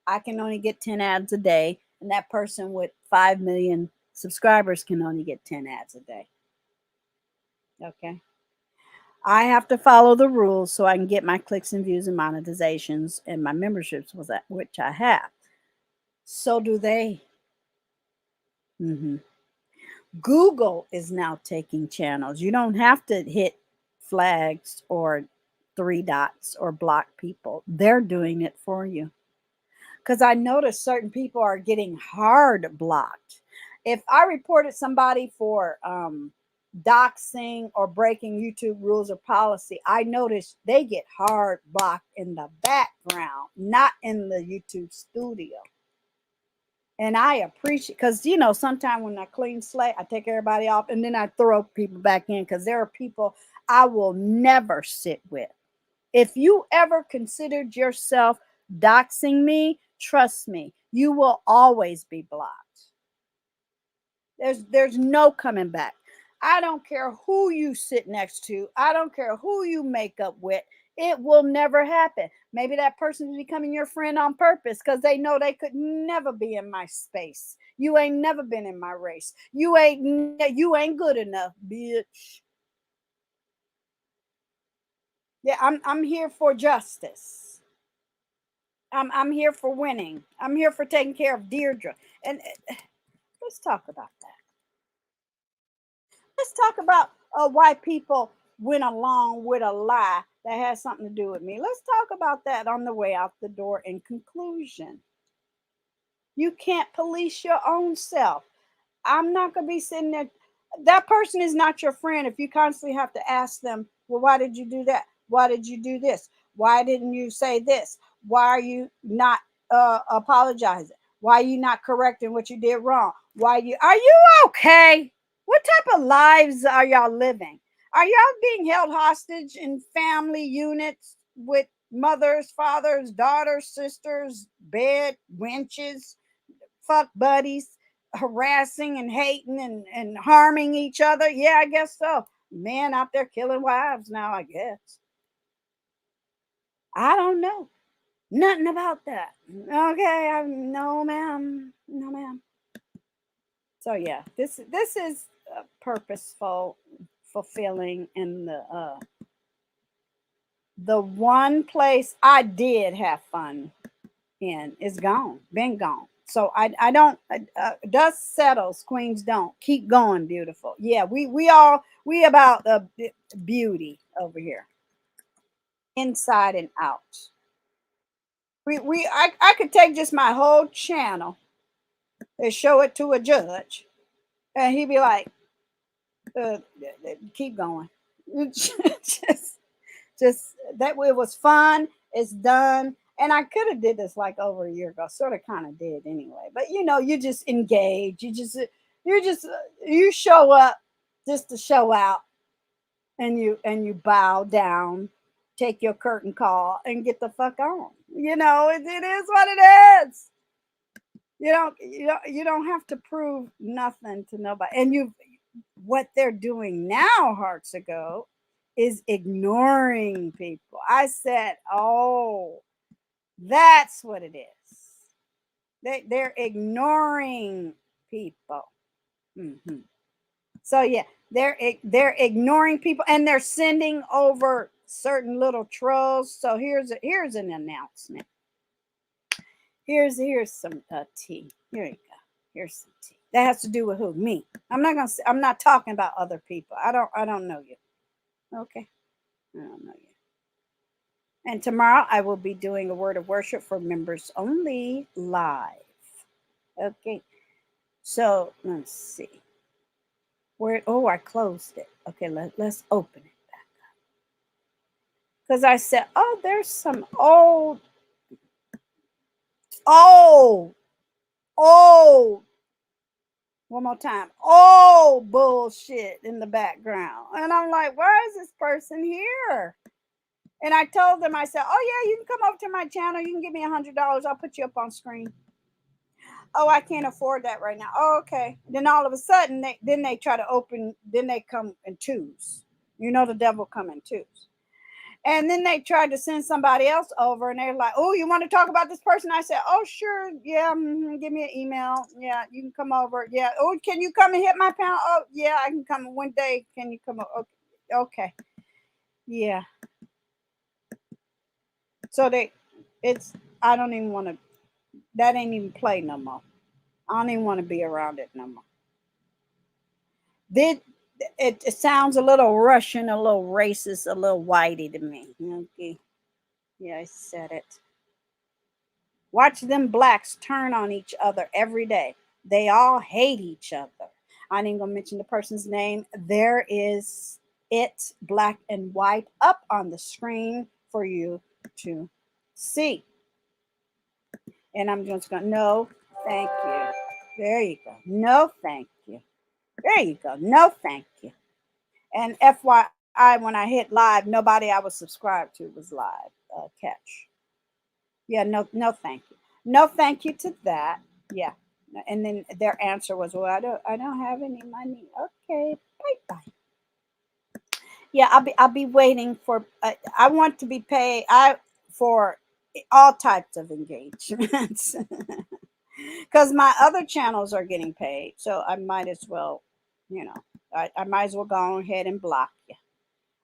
I can only get 10 ads a day, and that person with 5 million subscribers can only get 10 ads a day. Okay. I have to follow the rules so I can get my clicks and views and monetizations and my memberships, which I have. So do they. Mm-hmm. Google is now taking channels. You don't have to hit flags or three dots or block people. They're doing it for you. Because I noticed certain people are getting hard blocked. If I reported somebody for doxing or breaking YouTube rules or policy, I noticed they get hard blocked in the background, not in the YouTube studio. And I appreciate, because you know, sometimes when I clean slate, I take everybody off and then I throw people back in, because there are people I will never sit with. If you ever considered yourself doxing me, trust me, you will always be blocked. There's no coming back. I don't care who you sit next to. I don't care who you make up with. It will never happen. Maybe that person is becoming your friend on purpose because they know they could never be in my space. You ain't never been in my race. You ain't good enough, bitch. Yeah, I'm here for justice. I'm here for winning. I'm here for taking care of Deirdre. And let's talk about that. Let's talk about why people went along with a lie that has something to do with me. Let's talk about that on the way out the door. In conclusion, you can't police your own self. I'm not going to be sitting there. That person is not your friend if you constantly have to ask them, well, why did you do that? Why did you do this? Why didn't you say this? Why are you not apologizing? Why are you not correcting what you did wrong? Are you okay? What type of lives are y'all living? Are y'all being held hostage in family units with mothers, fathers, daughters, sisters, bed, wenches, fuck buddies, harassing and hating and harming each other? Yeah, I guess so. Men out there killing wives now, I guess. I don't know. Nothing about that. Okay, no, ma'am. No, ma'am. So yeah, this is purposeful, fulfilling, and the one place I did have fun in is gone, been gone. So I don't. Dust settles, queens don't. Keep going, beautiful. Yeah, we about the beauty over here, inside and out. I could take just my whole channel and show it to a judge, and he'd be like, uh, keep going. just just that it was fun. It's done. And I could have did this like over a year ago. Sort of kind of did anyway. But you know, you just engage. You show up just to show out, and you bow down, take your curtain call, and get the fuck on. You know, it is what it is. You don't have to prove nothing to nobody. And what they're doing now, hearts ago, is ignoring people. I said, oh, that's what it is. They're ignoring people. Mm-hmm. So yeah, they're ignoring people, and they're sending over certain little trolls. So here's an announcement. Here's some tea. Here you go. Here's some tea. That has to do with who? Me. I'm not talking about other people. I don't know you. Okay. I don't know you. And tomorrow I will be doing a word of worship for members only live. Okay. So let's see. I closed it. Okay, let's open it back up. Because I said, oh, there's some old, old, one more time, bullshit in the background. And I'm like, why is this person here? And I told them, I said, oh yeah, you can come over to my channel. You can give me $100. I'll put you up on screen. Oh, I can't afford that right now. Oh, okay. Then all of a sudden, they try to open. Then they come in twos. You know, the devil come in twos. And then they tried to send somebody else over, and they're like, "Oh, you want to talk about this person?" I said, "Oh, sure, yeah. Give me an email. Yeah, you can come over. Yeah. Oh, can you come and hit my panel? Oh, yeah, I can come one day. Can you come over? Okay. Yeah." So I don't even want to. That ain't even play no more. I don't even want to be around it no more. It sounds a little Russian, a little racist, a little whitey to me. Okay. Yeah, I said it. Watch them blacks turn on each other every day. They all hate each other. I ain't gonna mention the person's name. There is it, black and white, up on the screen for you to see. And I'm just gonna, no, thank you. There you go. No, thank you. There you go. No, thank you. And FYI, when I hit live, nobody I was subscribed to was live. Catch. Yeah, no, no, thank you. No, thank you to that. Yeah. And then their answer was, "Well, I don't have any money." Okay, bye bye. Yeah, I'll be waiting for. I want to be paid. For all types of engagements, because my other channels are getting paid, so I might as well, I might as well go ahead and block you.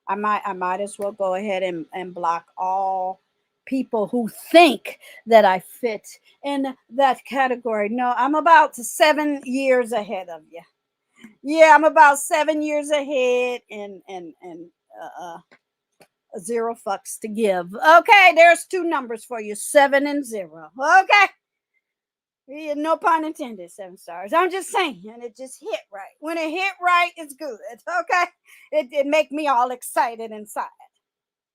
I might as well go ahead and block all people who think that I fit in that category. No, I'm about 7 years ahead of you. Yeah, I'm about 7 years ahead and zero fucks to give. Okay, there's two numbers for you, 7 and 0. Okay. Yeah, no pun intended, 7 stars. I'm just saying, and it just hit right. When it hit right, it's good. Okay. It make me all excited inside.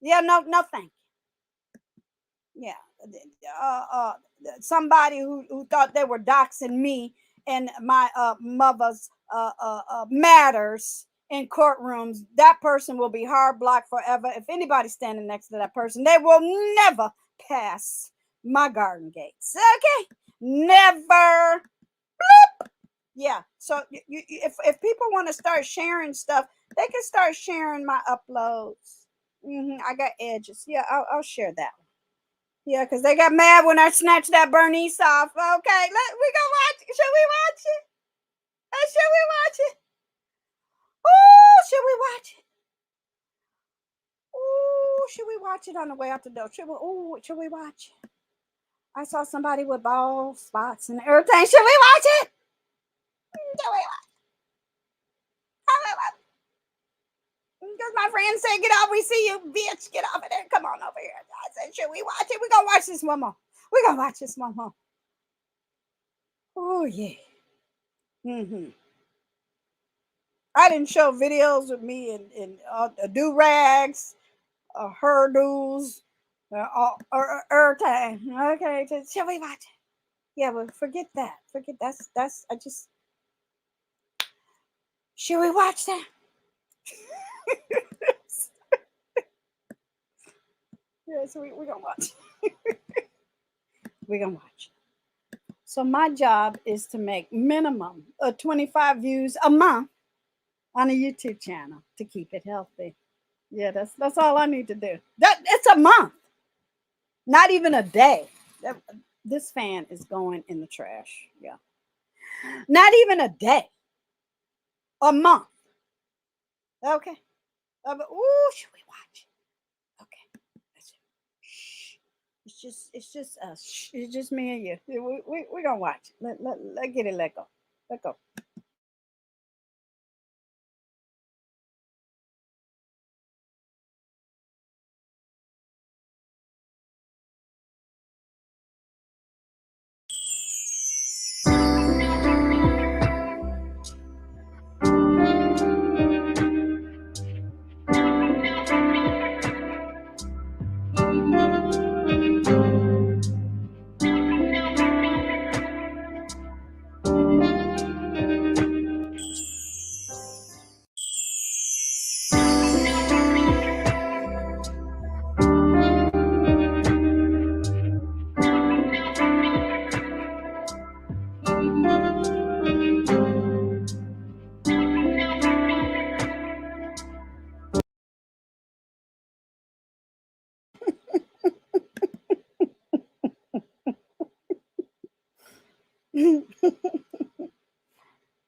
Yeah, no, thank you. Yeah. Somebody who thought they were doxing me and my mother's matters in courtrooms, that person will be hard blocked forever. If anybody's standing next to that person, they will never pass my garden gates. Okay? Never. Bloop. Yeah. So if people want to start sharing stuff, they can start sharing my uploads. I got edges. Yeah, I'll share that one. Yeah, because they got mad when I snatched that Bernice off. Okay, we gonna watch it. Should we watch it? Should we watch it? Oh, should we watch it? Oh, should we watch it on the way out the door? Should we watch it? I saw somebody with bald spots and everything. Should we watch it? Should we watch it? Because my friend said, "Get off, we see you, bitch. Get off of there. Come on over here." I said, "Should we watch it? We're gonna watch this one more. We're gonna watch this one more." Oh yeah. I didn't show videos of me in do-rags, hairdos, everything. Okay, shall we watch it? Yeah, but forget that. Forget that's I just should we watch that? Yeah, so we're gonna watch. We're gonna watch. So my job is to make minimum of 25 views a month on a YouTube channel to keep it healthy. Yeah, that's all I need to do. It's a month, not even a day. This fan is going in the trash. Yeah, not even a day, a month. Okay. Ooh, should we watch? Okay. Shh. It's just us. Shh. It's just me and you. We're gonna watch. Let get it. Let go. Let go.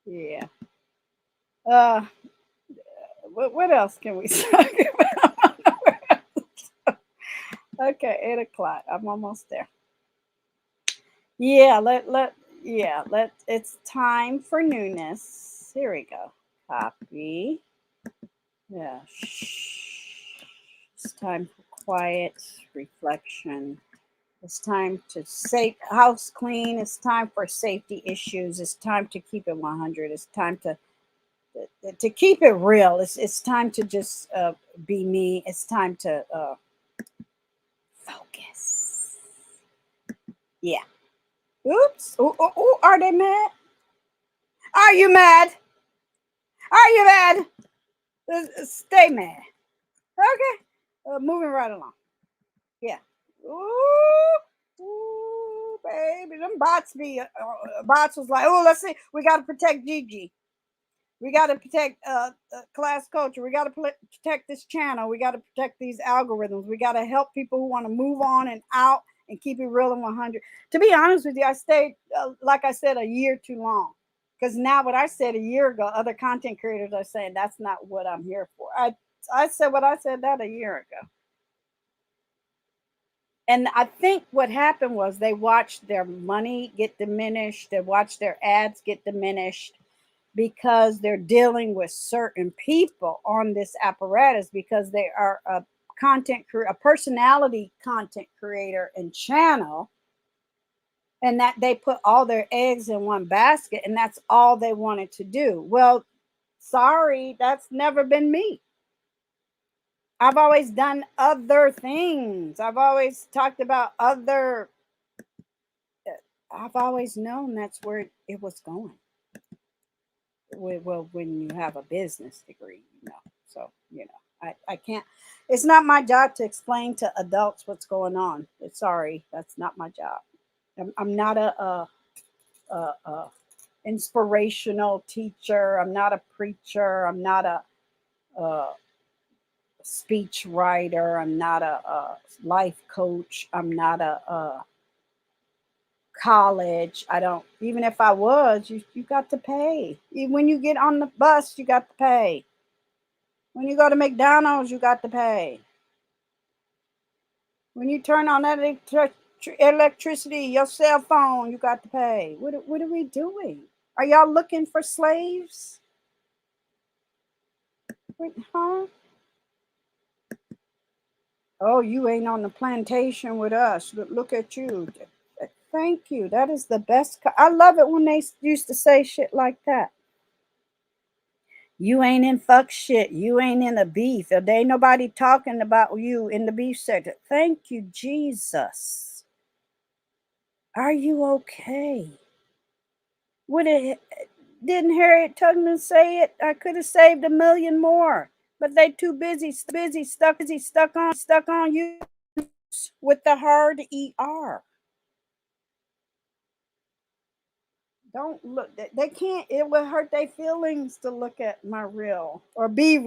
Yeah. Uh, what else can we talk about? Okay, 8 o'clock. I'm almost there. Yeah, Yeah, it's time for newness. Here we go. Copy. Yeah. Shh. It's time for quiet reflection. It's time to house clean. It's time for safety issues. It's time to keep it 100. It's time to keep it real. It's time to just be me. It's time to focus. Yeah. Oops. Oh, oh, oh, are they mad? Are you mad? Are you mad? Stay mad. Okay. Moving right along. Yeah. Ooh, ooh, baby. Them bots bots was like, oh, let's see. We got to protect Gigi. We got to protect class culture. We got to protect this channel. We got to protect these algorithms. We got to help people who want to move on and out and keep it real and 100. To be honest with you, I stayed, like I said, a year too long. Because now what I said a year ago, other content creators are saying that's not what I'm here for. I said what I said that a year ago. And I think what happened was they watched their money get diminished. They watched their ads get diminished because they're dealing with certain people on this apparatus because they are a a personality content creator and channel, and that they put all their eggs in one basket and that's all they wanted to do. Well, sorry, that's never been me. I've always done other things. I've always talked about other. I've always known that's where it was going. Well, when you have a business degree, so I can't. It's not my job to explain to adults what's going on. Sorry, that's not my job. I'm not a inspirational teacher. I'm not a preacher. I'm not a speech writer. I'm not a life coach. I'm not a college. I don't, even if I was, you got to pay. When you get on the bus, you got to pay. When you go to McDonald's, you got to pay. When you turn on that electricity, your cell phone, you got to pay. What are we doing? Are y'all looking for slaves? Huh? Oh, you ain't on the plantation with us. Look at you. Thank you. That is the best. I love it when they used to say shit like that. You ain't in fuck shit. You ain't in a beef. There ain't nobody talking about you in the beef sector. Thank you, Jesus. Are you okay? Didn't Harriet Tubman say it? I could have saved 1 million more, but they too busy stuck on you with the hard ER. Don't look. They can't. It will hurt their feelings to look at my real or be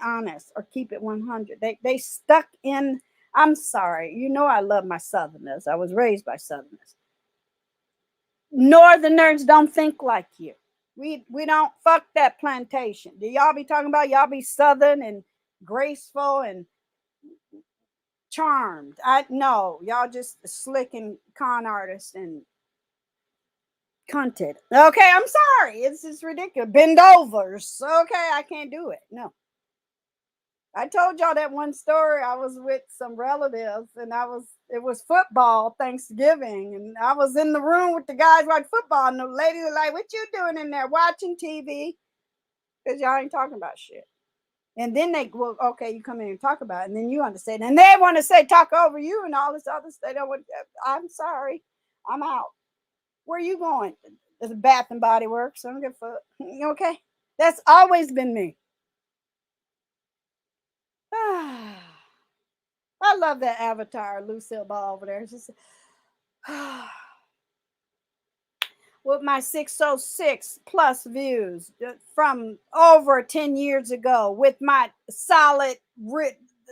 honest or keep it 100. They stuck in. I'm sorry. I love my Southerners. I was raised by Southerners. Northerners don't think like you. We don't fuck that plantation. Do y'all be talking about y'all be Southern and graceful and charmed? I know y'all just slick and con artists and cunted. Okay, I'm sorry. It's just ridiculous. Bend overs. Okay, I can't do it. No. I told y'all that one story. I was with some relatives and it was football Thanksgiving. And I was in the room with the guys watching football. And the lady was like, what you doing in there watching TV? Because y'all ain't talking about shit. And then well, okay, you come in and talk about it. And then you understand. And they want to say talk over you and all this other stuff. I'm sorry. I'm out. Where are you going? There's a Bath and Body Works. I don't give a fuck. Okay. That's always been me. I love that avatar, Lucille Ball over there. Just, with my 606 plus views from over 10 years ago, with my solid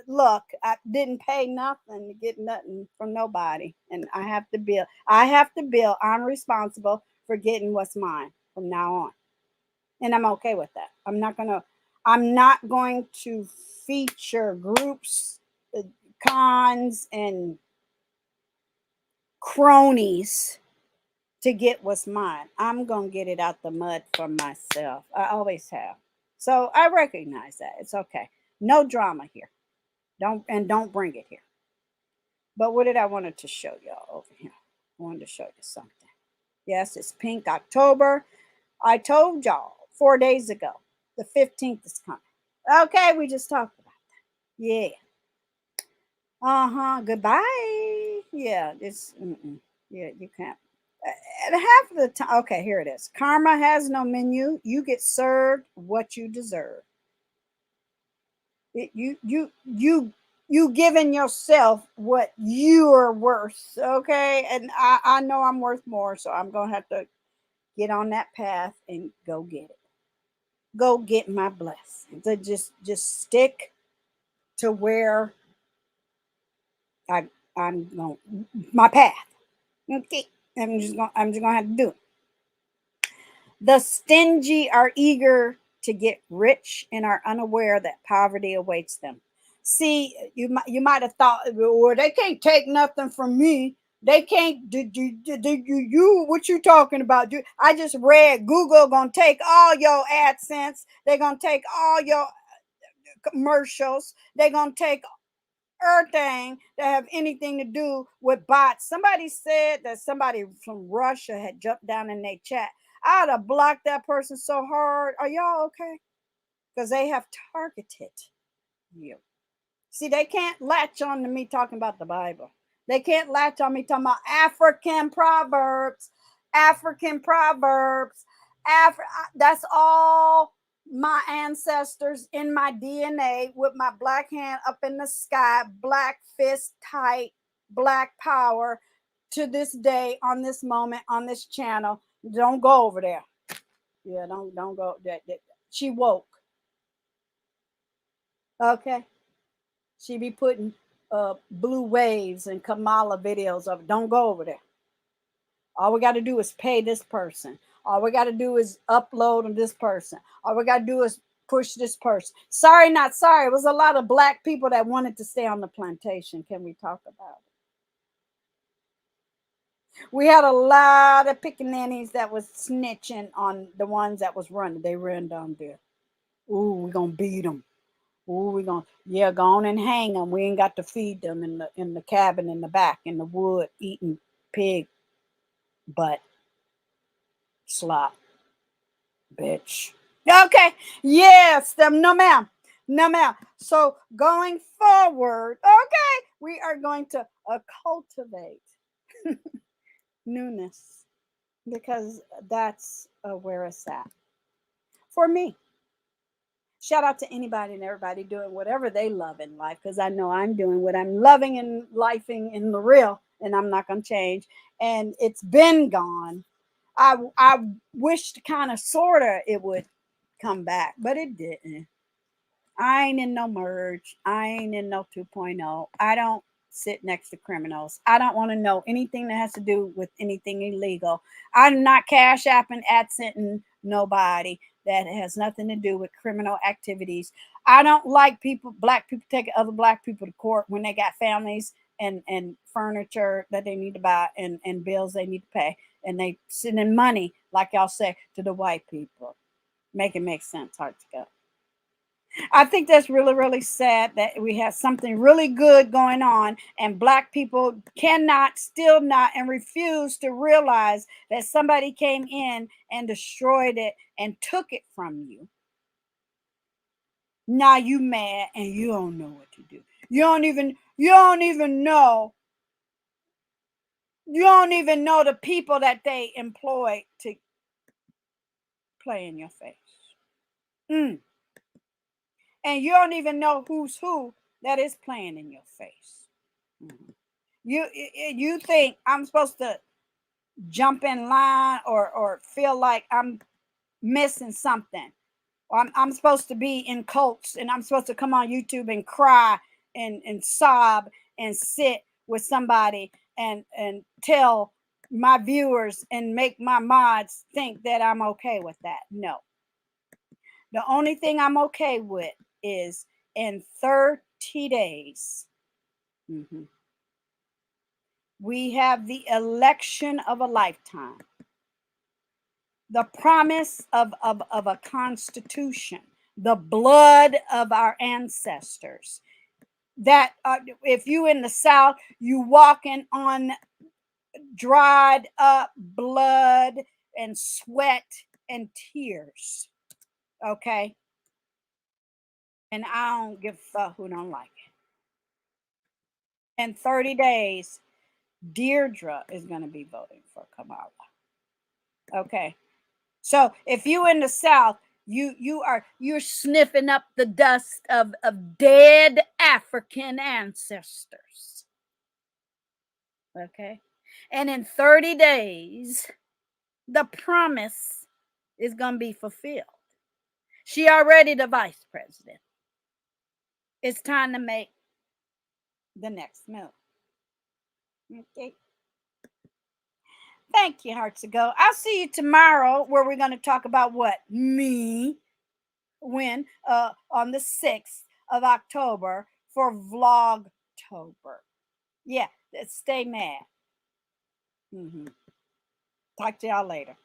look, I didn't pay nothing to get nothing from nobody. And I have to bill. I'm responsible for getting what's mine from now on. And I'm okay with that. I'm not going to feature groups, cons, and cronies to get what's mine. I'm going to get it out the mud for myself. I always have. So I recognize that. It's okay. No drama here. Don't bring it here. But what did I wanted to show y'all over here? I wanted to show you something. Yes, it's Pink October. I told y'all 4 days ago. The 15th is coming. Okay, we just talked about that. Yeah. Goodbye. Yeah, it's yeah, you can't. And half of the time, okay, here it is. Karma has no menu. You get served what you deserve. You giving yourself what you are worth. Okay, and I know I'm worth more, so I'm gonna have to get on that path and go get it. Go get my blessing. So just stick to where I'm going, my path. Okay, I'm just gonna have to do it. The stingy are eager to get rich and are unaware that poverty awaits them. See, you might have thought, well, they can't take nothing from me. They can't do you what you talking about? I just read Google gonna take all your AdSense. They're gonna take all your commercials. They're gonna take everything that have anything to do with bots. Somebody said that somebody from Russia had jumped down in their chat. I'd have blocked that person so hard. Are y'all okay? Because they have targeted you. See, they can't latch on to me talking about the Bible. They can't latch on me talking about African proverbs. African proverbs. That's all my ancestors in my DNA with my black hand up in the sky, black fist tight, black power to this day, on this moment, on this channel. Don't go over there. Yeah, don't go. She woke. Okay. She be putting blue waves and Kamala videos of it. Don't go over there. All we got to do is pay this person. All we got to do is upload on this person. All we got to do is push this person. Sorry, not sorry. It was a lot of black people that wanted to stay on the plantation. Can we talk about it? We had a lot of pickaninnies that was snitching on the ones that was running. They ran down there. Ooh, we're going to beat them. Ooh, we're going to, go on and hang them. We ain't got to feed them in the cabin in the back, in the wood, eating pig butt slop. Bitch. Okay. Yes. No, ma'am. No, ma'am. So going forward, okay, we are going to cultivate newness because that's where it's at for me. Shout out to anybody and everybody doing whatever they love in life, because I know I'm doing what I'm loving and lifing in the real, and I'm not going to change. And it's been gone. I wished kind of sort of it would come back, but it didn't. I ain't in no merge. I ain't in no 2.0. I don't sit next to criminals. I don't want to know anything that has to do with anything illegal. I'm not cash apping, adsenting nobody that has nothing to do with criminal activities. I don't like black people taking other black people to court when they got families and furniture that they need to buy and bills they need to pay. And they sending money, like y'all say, to the white people. Make it make sense. Hard to go. I think that's really, really sad that we have something really good going on and black people cannot, still not, and refuse to realize that somebody came in and destroyed it and took it from you. Now you mad and you don't know what to do. You don't even know. You don't even know the people that they employ to play in your face. And you don't even know who's who that is playing in your face. Mm-hmm. You think I'm supposed to jump in line or feel like I'm missing something? Or I'm supposed to be in cults and I'm supposed to come on YouTube and cry and sob and sit with somebody and tell my viewers and make my mods think that I'm okay with that. No. The only thing I'm okay with is in 30 days. Mm-hmm. We have the election of a lifetime, the promise of a constitution, the blood of our ancestors. That if you in the South, you walking on dried up blood and sweat and tears. Okay? And I don't give a fuck who don't like it. In 30 days, Deirdre is going to be voting for Kamala. Okay. So if you in the South, you're sniffing up the dust of dead African ancestors. Okay. And in 30 days, the promise is going to be fulfilled. She already the vice president. It's time to make the next move. Okay. Thank you, Hearts to Go. I'll see you tomorrow where we're going to talk about what? Me. When? On the 6th of October for Vlogtober. Yeah, stay mad. Talk to y'all later.